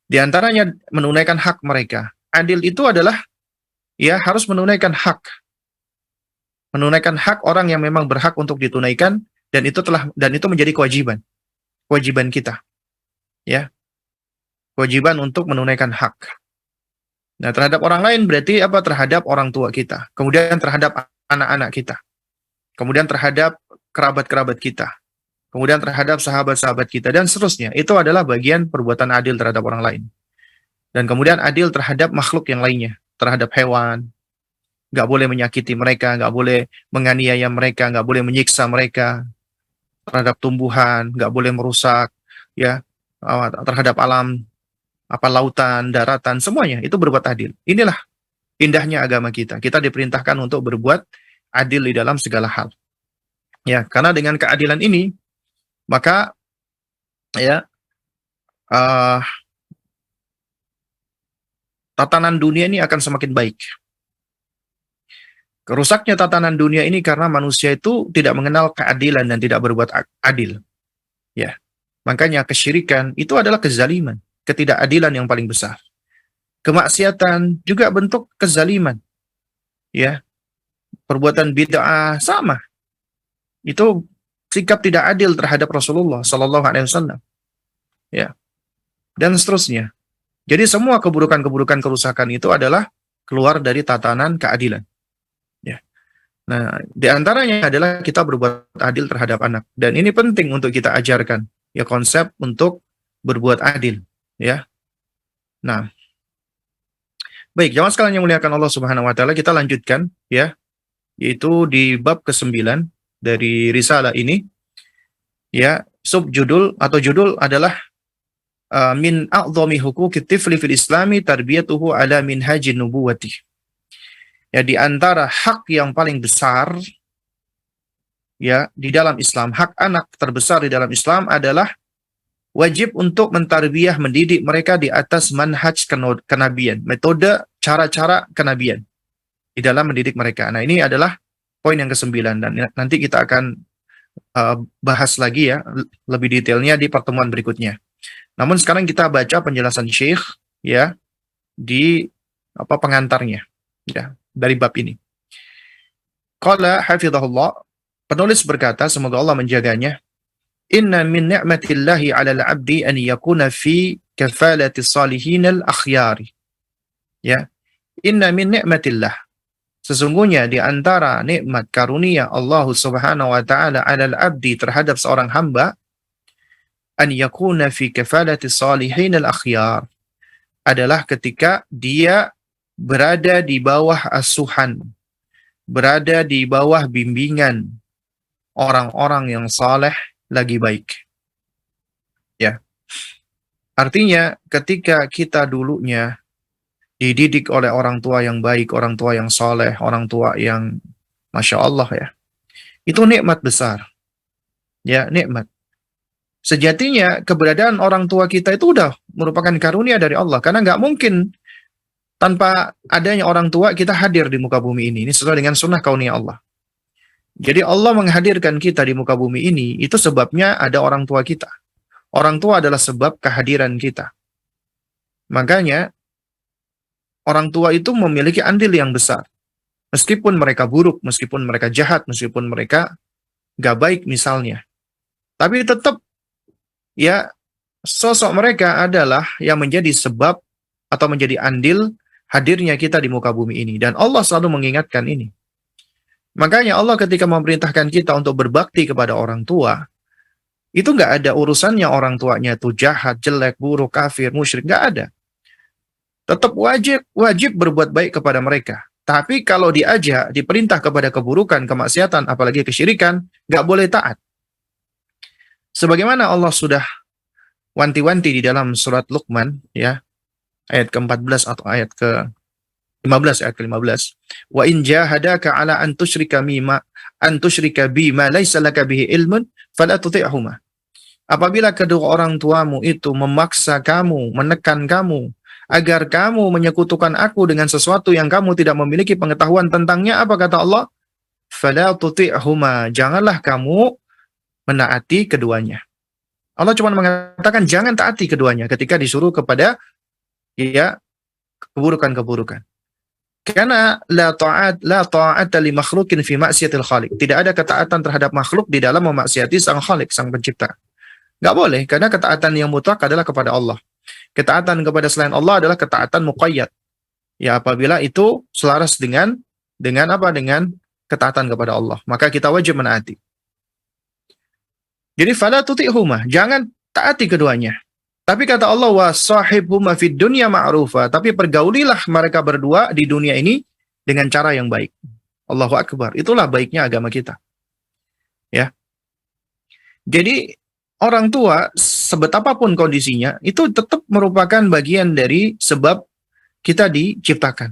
Speaker 1: Di antaranya menunaikan hak mereka. Adil itu adalah, ya, harus menunaikan hak. Menunaikan hak orang yang memang berhak untuk ditunaikan, dan itu menjadi kewajiban kita, ya, kewajiban untuk menunaikan hak. Nah, terhadap orang lain berarti apa? Terhadap orang tua kita, kemudian terhadap anak-anak kita, kemudian terhadap kerabat-kerabat kita, kemudian terhadap sahabat-sahabat kita, dan seterusnya. Itu adalah bagian perbuatan adil terhadap orang lain. Dan kemudian adil terhadap makhluk yang lainnya, terhadap hewan, nggak boleh menyakiti mereka, nggak boleh menganiaya mereka, nggak boleh menyiksa mereka, terhadap tumbuhan, nggak boleh merusak, ya, terhadap alam, lautan, daratan, semuanya, itu berbuat adil. Inilah indahnya agama kita. Kita diperintahkan untuk berbuat adil di dalam segala hal. Ya, karena dengan keadilan ini, maka ya uh, tatanan dunia ini akan semakin baik. Kerusaknya tatanan dunia ini karena manusia itu tidak mengenal keadilan dan tidak berbuat adil. Ya, makanya kesyirikan itu adalah kezaliman, ketidakadilan yang paling besar. Kemaksiatan juga bentuk kezaliman. Ya, perbuatan bid'ah sama. Itu sikap tidak adil terhadap Rasulullah Sallallahu Alaihi Wasallam. Ya, dan seterusnya. Jadi semua keburukan-keburukan kerusakan itu adalah keluar dari tatanan keadilan. Ya. Nah, di antaranya adalah kita berbuat adil terhadap anak. Dan ini penting untuk kita ajarkan. Ya, konsep untuk berbuat adil. Ya. Nah, baik, jamaah sekalian yang muliakan Allah Subhanahu Wa Taala, kita lanjutkan, ya, yaitu di bab ke-9 dari risalah ini. Ya, subjudul atau judul adalah min a'dhami huquqit tifli fil islami tarbiyatuhu ala minhajin nubuwati. Ya, di antara hak yang paling besar ya di dalam Islam, hak anak terbesar di dalam Islam adalah wajib untuk mentarbiyah, mendidik mereka di atas manhaj kenabian, metode cara-cara kenabian di dalam mendidik mereka. Nah, ini adalah poin yang ke-9 dan nanti kita akan bahas lagi ya lebih detailnya di pertemuan berikutnya. Namun sekarang kita baca penjelasan Syekh ya di pengantarnya ya dari bab ini. Qala hafizahullah, penulis berkata semoga Allah menjaganya, inna min ni'matillahi 'alal 'abdi an yakuna fi kafalati salihin al-akhyari. Ya. Inna min ni'matillah, sesungguhnya di antara nikmat karunia Allah Subhanahu wa taala 'alal 'abdi terhadap seorang hamba, an yakuna fi kafalati salihin al-akhyar, adalah ketika dia berada di bawah asuhan, berada di bawah bimbingan orang-orang yang saleh lagi baik. Ya. Artinya ketika kita dulunya dididik oleh orang tua yang baik, orang tua yang saleh, orang tua yang Masya Allah ya, itu nikmat besar. Ya, nikmat. Sejatinya keberadaan orang tua kita itu udah merupakan karunia dari Allah, karena nggak mungkin tanpa adanya orang tua kita hadir di muka bumi ini. Ini sesuai dengan sunnah kauniyah Allah. Jadi Allah menghadirkan kita di muka bumi ini, itu sebabnya ada orang tua kita. Orang tua adalah sebab kehadiran kita. Makanya orang tua itu memiliki andil yang besar. Meskipun mereka buruk, meskipun mereka jahat, meskipun mereka nggak baik misalnya. Tapi tetap ya, sosok mereka adalah yang menjadi sebab atau menjadi andil hadirnya kita di muka bumi ini. Dan Allah selalu mengingatkan ini. Makanya Allah ketika memerintahkan kita untuk berbakti kepada orang tua, itu nggak ada urusannya orang tuanya itu jahat, jelek, buruk, kafir, musyrik, nggak ada. Tetap wajib berbuat baik kepada mereka. Tapi kalau diajak, diperintah kepada keburukan, kemaksiatan, apalagi kesyirikan, nggak boleh taat. Sebagaimana Allah sudah wanti-wanti di dalam surat Luqman, ya, ayat ke-14 atau ayat ke-15, ayat ke-15. Wa in jahadaka ala an tusyrika bima laisa laka bihi ilmun fala tuti'huma. Apabila kedua orang tuamu itu memaksa kamu, menekan kamu agar kamu menyekutukan aku dengan sesuatu yang kamu tidak memiliki pengetahuan tentangnya, apa kata Allah? Fala tuti'huma, janganlah kamu menaati keduanya. Allah cuma mengatakan jangan taati keduanya ketika disuruh kepada ya keburukan-keburukan. Karena la ta'ata li makhluqin fi ma'siyatil khaliq. Tidak ada ketaatan terhadap makhluk di dalam memaksiati sang khaliq, sang pencipta. Enggak boleh, karena ketaatan yang mutlak adalah kepada Allah. Ketaatan kepada selain Allah adalah ketaatan muqayyad. Ya, apabila itu selaras dengan apa? Dengan ketaatan kepada Allah, maka kita wajib menaati. Jadi fala tuti'huma, jangan taati keduanya. Tapi kata Allah, wa sahibhuma fid dunya ma'rufa, tapi pergaulilah mereka berdua di dunia ini dengan cara yang baik. Allahu Akbar. Itulah baiknya agama kita. Ya. Jadi orang tua sebetapapun kondisinya itu tetap merupakan bagian dari sebab kita diciptakan.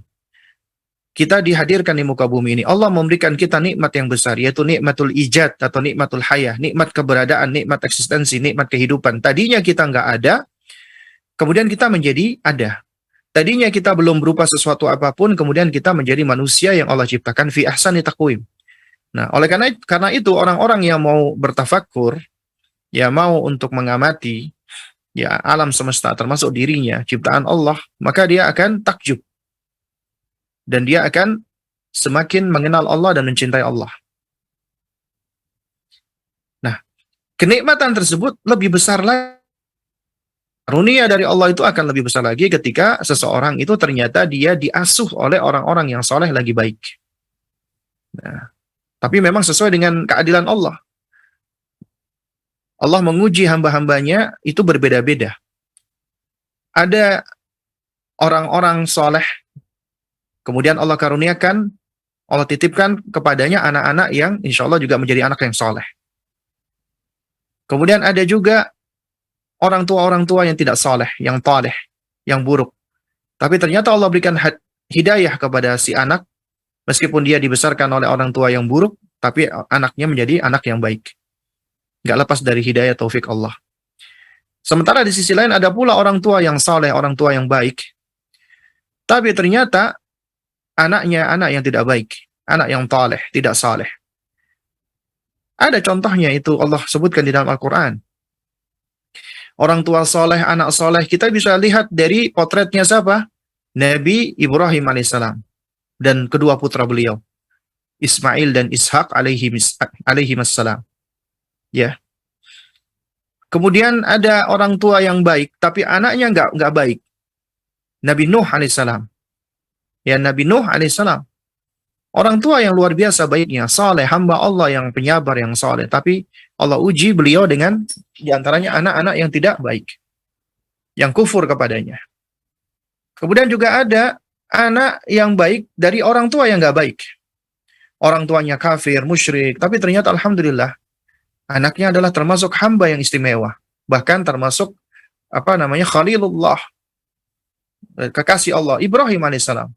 Speaker 1: Kita dihadirkan di muka bumi ini. Allah memberikan kita nikmat yang besar, yaitu nikmatul ijad atau nikmatul hayah, nikmat keberadaan, nikmat eksistensi, nikmat kehidupan. Tadinya kita nggak ada, kemudian kita menjadi ada. Tadinya kita belum berupa sesuatu apapun, kemudian kita menjadi manusia yang Allah ciptakan fi ahsani taqwim. Nah, oleh karena itu orang-orang yang mau bertafakur, ya mau untuk mengamati ya alam semesta termasuk dirinya, ciptaan Allah, maka dia akan takjub. Dan dia akan semakin mengenal Allah dan mencintai Allah. Nah, kenikmatan tersebut lebih besar lagi. Karunia dari Allah itu akan lebih besar lagi ketika seseorang itu ternyata dia diasuh oleh orang-orang yang soleh lagi baik. Nah, tapi memang sesuai dengan keadilan Allah. Allah menguji hamba-hambanya itu berbeda-beda. Ada orang-orang soleh, kemudian Allah karuniakan, Allah titipkan kepadanya anak-anak yang insya Allah juga menjadi anak yang soleh. Kemudian ada juga orang tua yang tidak soleh, yang taleh, yang buruk. Tapi ternyata Allah berikan hidayah kepada si anak, meskipun dia dibesarkan oleh orang tua yang buruk, tapi anaknya menjadi anak yang baik. Nggak lepas dari hidayah taufik Allah. Sementara di sisi lain ada pula orang tua yang soleh, orang tua yang baik. Tapi ternyata anaknya anak yang tidak baik, anak yang taleh, tidak saleh. Ada contohnya itu Allah sebutkan di dalam Al-Quran. Orang tua soleh, anak soleh, kita bisa lihat dari potretnya siapa? Nabi Ibrahim alaihissalam dan kedua putra beliau, Ismail dan Ishak alaihimassalam. Ya. Kemudian ada orang tua yang baik, tapi anaknya nggak baik. Nabi Nuh alaihissalam. Ya, Nabi Nuh alaihissalam. Orang tua yang luar biasa baiknya, saleh, hamba Allah yang penyabar, yang saleh. Tapi Allah uji beliau dengan diantaranya anak-anak yang tidak baik, yang kufur kepadanya. Kemudian juga ada anak yang baik dari orang tua yang nggak baik. Orang tuanya kafir, musyrik, tapi ternyata alhamdulillah anaknya adalah termasuk hamba yang istimewa. Bahkan termasuk Khalilullah, kekasih Allah, Ibrahim alaihissalam.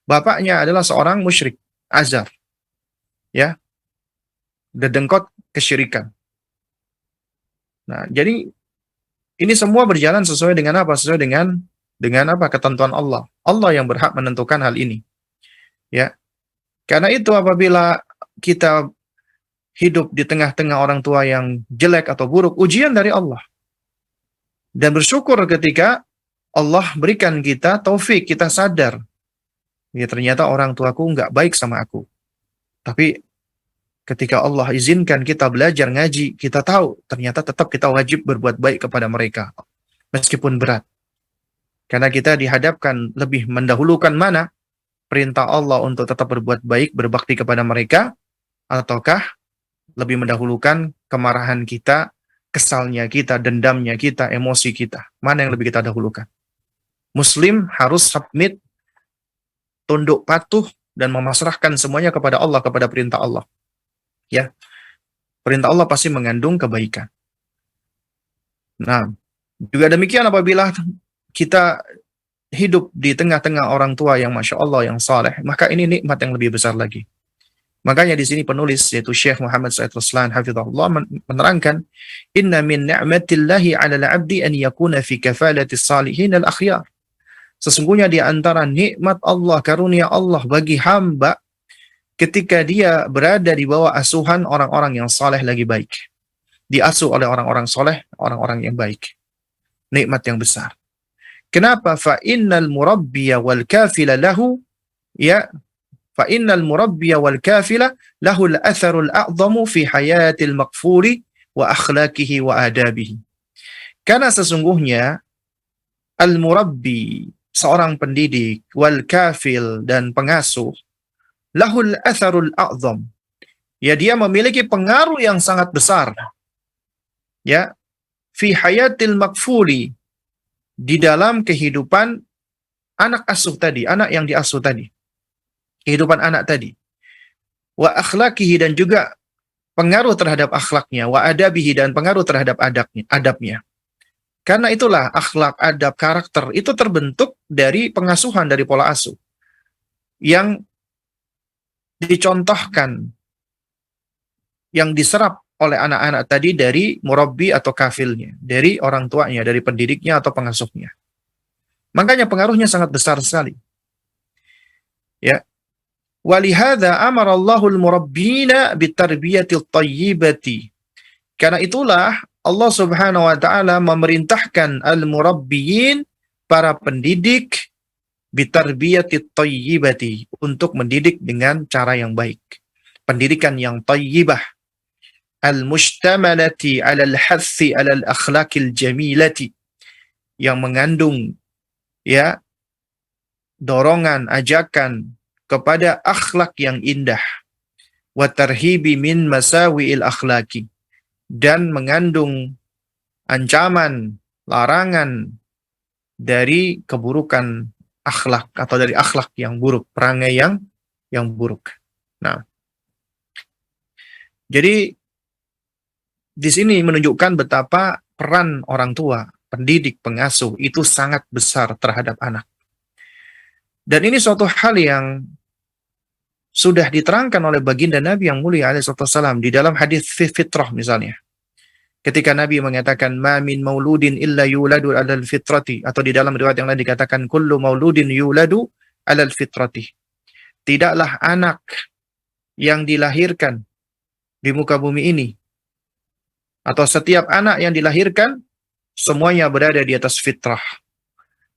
Speaker 1: Bapaknya adalah seorang musyrik, Azar. Ya. Dedengkot kesyirikan. Nah, jadi ini semua berjalan sesuai dengan apa? Sesuai dengan apa? Ketentuan Allah. Allah yang berhak menentukan hal ini. Ya. Karena itu apabila kita hidup di tengah-tengah orang tua yang jelek atau buruk, ujian dari Allah. Dan bersyukur ketika Allah berikan kita taufik, kita sadar. Ya, ternyata orang tuaku nggak baik sama aku. Tapi ketika Allah izinkan kita belajar ngaji, kita tahu ternyata tetap kita wajib berbuat baik kepada mereka. Meskipun berat. Karena kita dihadapkan lebih mendahulukan mana? Perintah Allah untuk tetap berbuat baik, berbakti kepada mereka, ataukah lebih mendahulukan kemarahan kita, kesalnya kita, dendamnya kita, emosi kita. Mana yang lebih kita dahulukan? Muslim harus submit, tunduk patuh, dan memasrahkan semuanya kepada Allah, kepada perintah Allah. Ya, perintah Allah pasti mengandung kebaikan. Nah, juga demikian apabila kita hidup di tengah-tengah orang tua yang Masya Allah, yang saleh, maka ini nikmat yang lebih besar lagi. Makanya di sini penulis, yaitu Syekh Muhammad Said Ruslan, hafizahullah, menerangkan, Inna min ni'matillahi 'alal 'abdi an yakuna fi kafalati salihin al-akhyar. Sesungguhnya di antara nikmat Allah, karunia Allah bagi hamba ketika dia berada di bawah asuhan orang-orang yang saleh lagi baik. Diasuh oleh orang-orang saleh, orang-orang yang baik. Nikmat yang besar. Kenapa? Fa innal murabbiya wal kafila lahu ya fa innal murabbiya wal kafila lahu al-atharu al-a'zamu fi hayatil maghfuri wa akhlaqihi wa adabihi. Karena sesungguhnya al-murabbi, seorang pendidik, wal kafil, dan pengasuh, lahul atharul a'zam. Ya, dia memiliki pengaruh yang sangat besar. ya, fi hayatil makfuli, di dalam kehidupan anak asuh tadi, anak yang diasuh tadi, kehidupan anak tadi. Wa akhlaqihi, dan juga pengaruh terhadap akhlaknya, wa adabihi, dan pengaruh terhadap adabnya. Karena itulah akhlak, adab, karakter itu terbentuk dari pengasuhan, dari pola asuh yang dicontohkan, yang diserap oleh anak-anak tadi dari murabbi atau kafilnya, dari orang tuanya, dari pendidiknya atau pengasuhnya. Makanya pengaruhnya sangat besar sekali. Ya. Walihada amarallahul murabbina bitarbiyatil tayyibati. Karena itulah Allah Subhanahu wa taala memerintahkan al-murabbiyin, para pendidik, bitarbiyatit tayyibati, untuk mendidik dengan cara yang baik. Pendidikan yang tayyibah, al-mushtamalati 'alal hathi 'alal akhlaqil jamilati, yang mengandung ya dorongan, ajakan kepada akhlak yang indah, wa tarhibi min masawi'il akhlaqi, dan mengandung ancaman, larangan dari keburukan akhlak atau dari akhlak yang buruk, perangai yang buruk. Nah, jadi di sini menunjukkan betapa peran orang tua, pendidik, pengasuh itu sangat besar terhadap anak. Dan ini suatu hal yang sudah diterangkan oleh baginda Nabi yang mulia alaihissalam di dalam hadis fitrah misalnya. Ketika Nabi mengatakan ma min mauludin illa yuladu 'alal fitrati, atau di dalam riwayat yang lain dikatakan kullu mauludin yuladu 'alal fitrati. Tidaklah anak yang dilahirkan di muka bumi ini, atau setiap anak yang dilahirkan, semuanya berada di atas fitrah.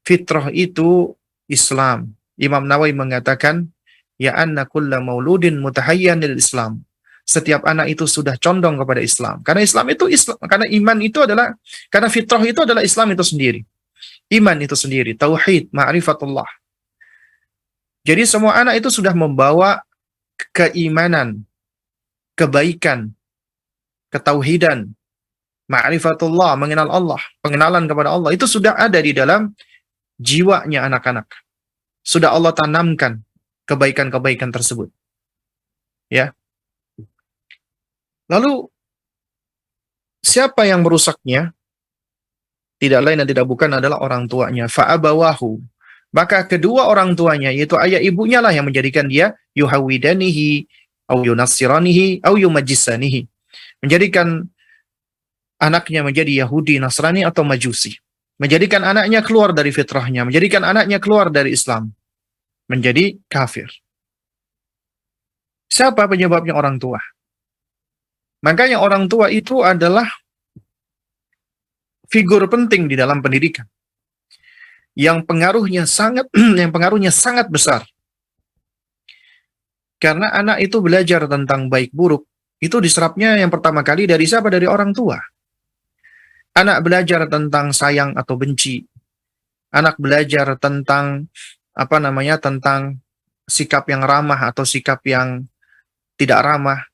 Speaker 1: Fitrah itu Islam. Imam Nawawi mengatakan, ya anna kulla mauludin mutahayyan lil Islam. Setiap anak itu sudah condong kepada Islam. Karena Islam itu Islam, karena iman itu adalah, karena fitrah itu adalah Islam itu sendiri. Iman itu sendiri, tauhid, ma'rifatullah. Jadi semua anak itu sudah membawa keimanan, kebaikan, ketauhidan, ma'rifatullah, mengenal Allah, pengenalan kepada Allah, itu sudah ada di dalam jiwanya anak-anak. Sudah Allah tanamkan kebaikan-kebaikan tersebut. Ya. Lalu siapa yang merusaknya? Tidak lain dan tidak bukan adalah orang tuanya. Fa'abawahu. Maka kedua orang tuanya, yaitu ayah ibunya lah yang menjadikan dia yuhawidanihi, au yunassiranihi, au yumajisanihi. Menjadikan anaknya menjadi Yahudi, Nasrani, atau Majusi. Menjadikan anaknya keluar dari fitrahnya. Menjadikan anaknya keluar dari Islam. Menjadi kafir. Siapa penyebabnya? Orang tua. Makanya orang tua itu adalah figur penting di dalam pendidikan. Yang pengaruhnya sangat besar. Karena anak itu belajar tentang baik buruk, itu diserapnya yang pertama kali dari siapa? Dari orang tua. Anak belajar tentang sayang atau benci. Anak belajar tentang tentang sikap yang ramah atau sikap yang tidak ramah.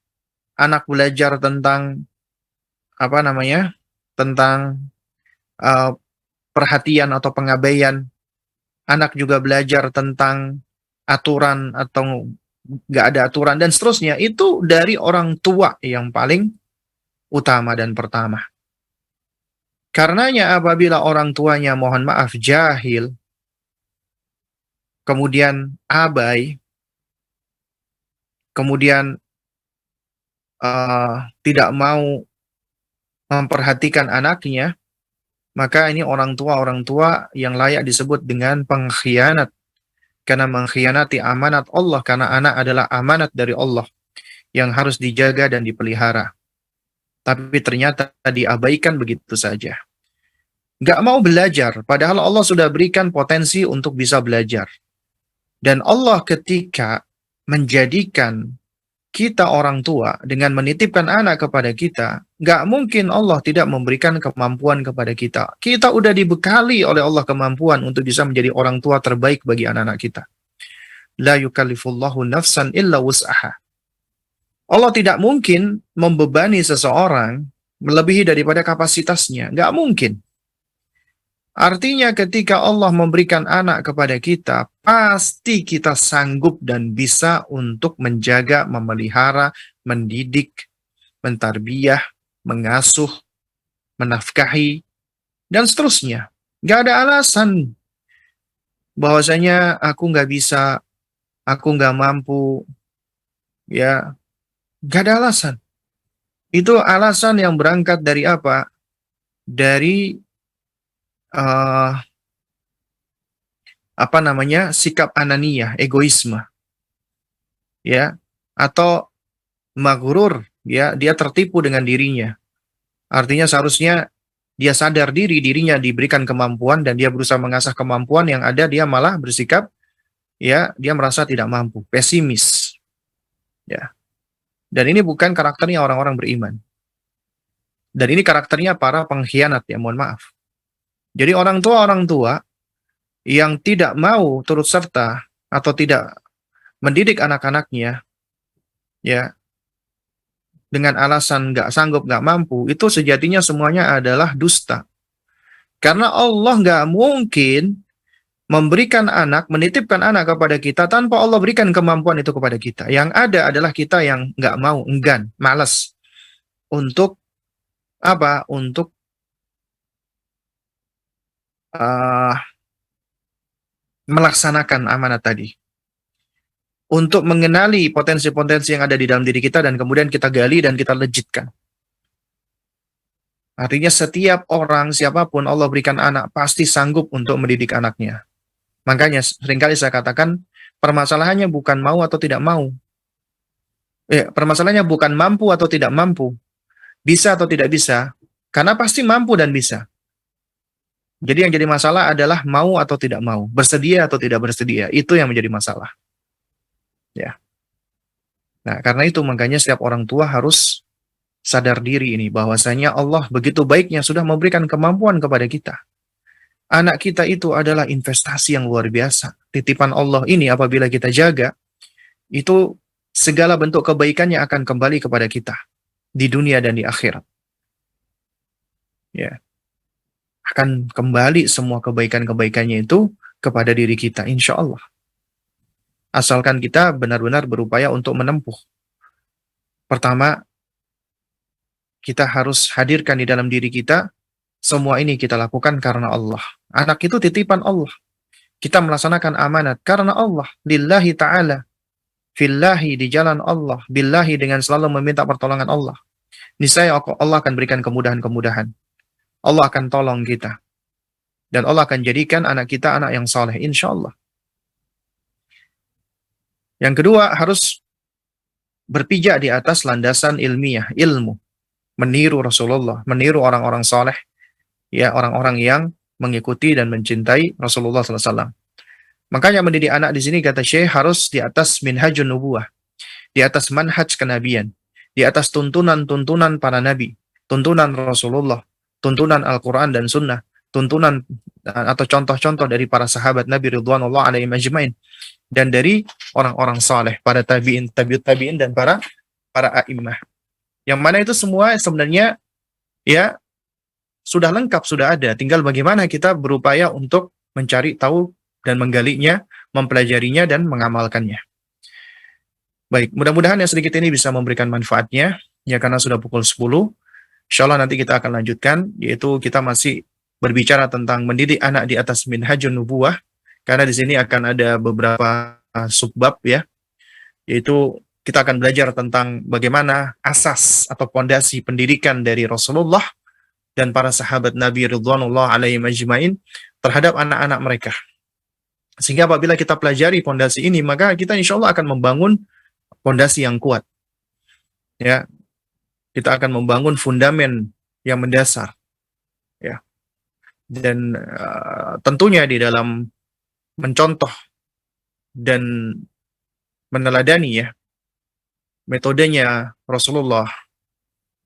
Speaker 1: Anak belajar tentang tentang perhatian atau pengabaian. Anak juga belajar tentang aturan atau nggak ada aturan dan seterusnya. Itu dari orang tua yang paling utama dan pertama. Karenanya apabila orang tuanya, mohon maaf, jahil, kemudian abai, kemudian tidak mau memperhatikan anaknya, maka ini orang tua yang layak disebut dengan pengkhianat. Karena mengkhianati amanat Allah, karena anak adalah amanat dari Allah yang harus dijaga dan dipelihara. Tapi ternyata diabaikan begitu saja. Nggak mau belajar, padahal Allah sudah berikan potensi untuk bisa belajar. Dan Allah ketika menjadikan kita orang tua dengan menitipkan anak kepada kita, nggak mungkin Allah tidak memberikan kemampuan kepada kita. Kita udah dibekali oleh Allah kemampuan untuk bisa menjadi orang tua terbaik bagi anak-anak kita. La yukallifullahu nafsan illa wus'aha. Allah tidak mungkin membebani seseorang melebihi daripada kapasitasnya. Nggak mungkin. Artinya ketika Allah memberikan anak kepada kita, pasti kita sanggup dan bisa untuk menjaga, memelihara, mendidik, mentarbiyah, mengasuh, menafkahi, dan seterusnya. Nggak ada alasan bahwasanya aku nggak bisa, aku nggak mampu, ya. Nggak ada alasan. Itu alasan yang berangkat dari apa? Dari eh, apa namanya, sikap ananiyah, egoisme, ya, atau maghrur, ya, dia tertipu dengan dirinya. Artinya seharusnya dia sadar dirinya diberikan kemampuan dan dia berusaha mengasah kemampuan yang ada, dia malah bersikap, ya, dia merasa tidak mampu, pesimis, ya. Dan ini bukan karakternya orang-orang beriman. Dan ini karakternya para pengkhianat, ya, mohon maaf. Jadi orang tua yang tidak mau turut serta atau tidak mendidik anak-anaknya, ya, dengan alasan nggak sanggup, nggak mampu, itu sejatinya semuanya adalah dusta. Karena Allah nggak mungkin memberikan anak, menitipkan anak kepada kita tanpa Allah berikan kemampuan itu kepada kita. Yang ada adalah kita yang nggak mau, enggan, malas untuk apa? Untuk uh, melaksanakan amanat tadi. Untuk mengenali potensi-potensi yang ada di dalam diri kita dan kemudian kita gali dan kita lejitkan. Artinya setiap orang, siapapun Allah berikan anak, pasti sanggup untuk mendidik anaknya. Makanya seringkali saya katakan, permasalahannya bukan mau atau tidak mau. Permasalahannya bukan mampu atau tidak mampu. Bisa atau tidak bisa. Karena pasti mampu dan bisa. Jadi yang jadi masalah adalah mau atau tidak mau. Bersedia atau tidak bersedia. Itu yang menjadi masalah. Ya. Nah, karena itu makanya setiap orang tua harus sadar diri ini. Bahwasanya Allah begitu baiknya sudah memberikan kemampuan kepada kita. Anak kita itu adalah investasi yang luar biasa. Titipan Allah ini apabila kita jaga, itu segala bentuk kebaikannya akan kembali kepada kita di dunia dan di akhirat. Ya, akan kembali semua kebaikan-kebaikannya itu kepada diri kita, insya Allah. Asalkan kita benar-benar berupaya untuk menempuh. Pertama, kita harus hadirkan di dalam diri kita, semua ini kita lakukan karena Allah. Anak itu titipan Allah. Kita melaksanakan amanat karena Allah, lillahi ta'ala, fillahi, di jalan Allah, billahi, dengan selalu meminta pertolongan Allah. Niscaya Allah akan berikan kemudahan-kemudahan. Allah akan tolong kita. Dan Allah akan jadikan anak kita anak yang saleh, insya Allah. Yang kedua, harus berpijak di atas landasan ilmiah, ilmu. Meniru Rasulullah, meniru orang-orang saleh, ya, orang-orang yang mengikuti dan mencintai Rasulullah SAW. Makanya mendidik anak di sini, kata Syekh, harus di atas minhajun nubuwah, di atas manhaj kenabian, di atas tuntunan-tuntunan para nabi, tuntunan Rasulullah, tuntunan Al-Quran dan Sunnah, tuntunan atau contoh-contoh dari para sahabat Nabi Ridwanullah alaihim ajmain, dan dari orang-orang saleh, para tabi'in, tabi'ut tabi'in, dan para a'immah. Yang mana itu semua sebenarnya, ya, sudah lengkap, sudah ada. Tinggal bagaimana kita berupaya untuk mencari tahu dan menggalinya, mempelajarinya, dan mengamalkannya. Baik, mudah-mudahan yang sedikit ini bisa memberikan manfaatnya, ya, karena sudah pukul 10. Insya Allah nanti kita akan lanjutkan, yaitu kita masih berbicara tentang mendidik anak di atas minhajun nubuwah, karena di sini akan ada beberapa subbab, ya, yaitu kita akan belajar tentang bagaimana asas atau pondasi pendidikan dari Rasulullah dan para sahabat Nabi Ridwanullah alaihi majma'in terhadap anak-anak mereka. Sehingga apabila kita pelajari pondasi ini, maka kita insya Allah akan membangun pondasi yang kuat. Ya, kita akan membangun fundamen yang mendasar. Ya, dan tentunya di dalam mencontoh dan meneladani, ya, metodenya Rasulullah,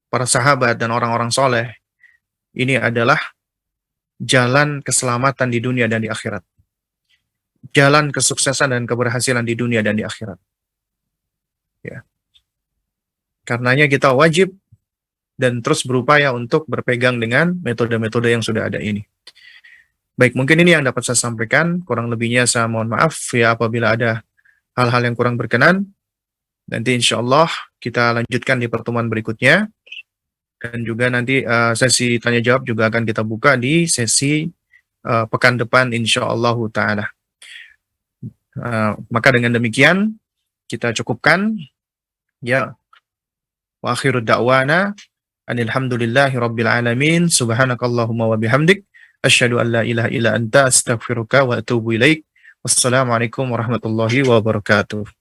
Speaker 1: para sahabat, dan orang-orang soleh, ini adalah jalan keselamatan di dunia dan di akhirat. Jalan kesuksesan dan keberhasilan di dunia dan di akhirat. Ya. Karenanya kita wajib dan terus berupaya untuk berpegang dengan metode-metode yang sudah ada ini. Baik, mungkin ini yang dapat saya sampaikan. Kurang lebihnya saya mohon maaf ya apabila ada hal-hal yang kurang berkenan. Nanti insya Allah kita lanjutkan di pertemuan berikutnya. Dan juga nanti sesi tanya jawab juga akan kita buka di sesi pekan depan insya Allah ta'ala. Maka dengan demikian kita cukupkan. Ya, wa akhiru da'wana alhamdulillahi rabbil alamin. Subhanakallahumma wa bihamdik. Asyhadu an la ilaha illa anta astaghfiruka wa atubu ilaik. Wassalamualaikum warahmatullahi wabarakatuh.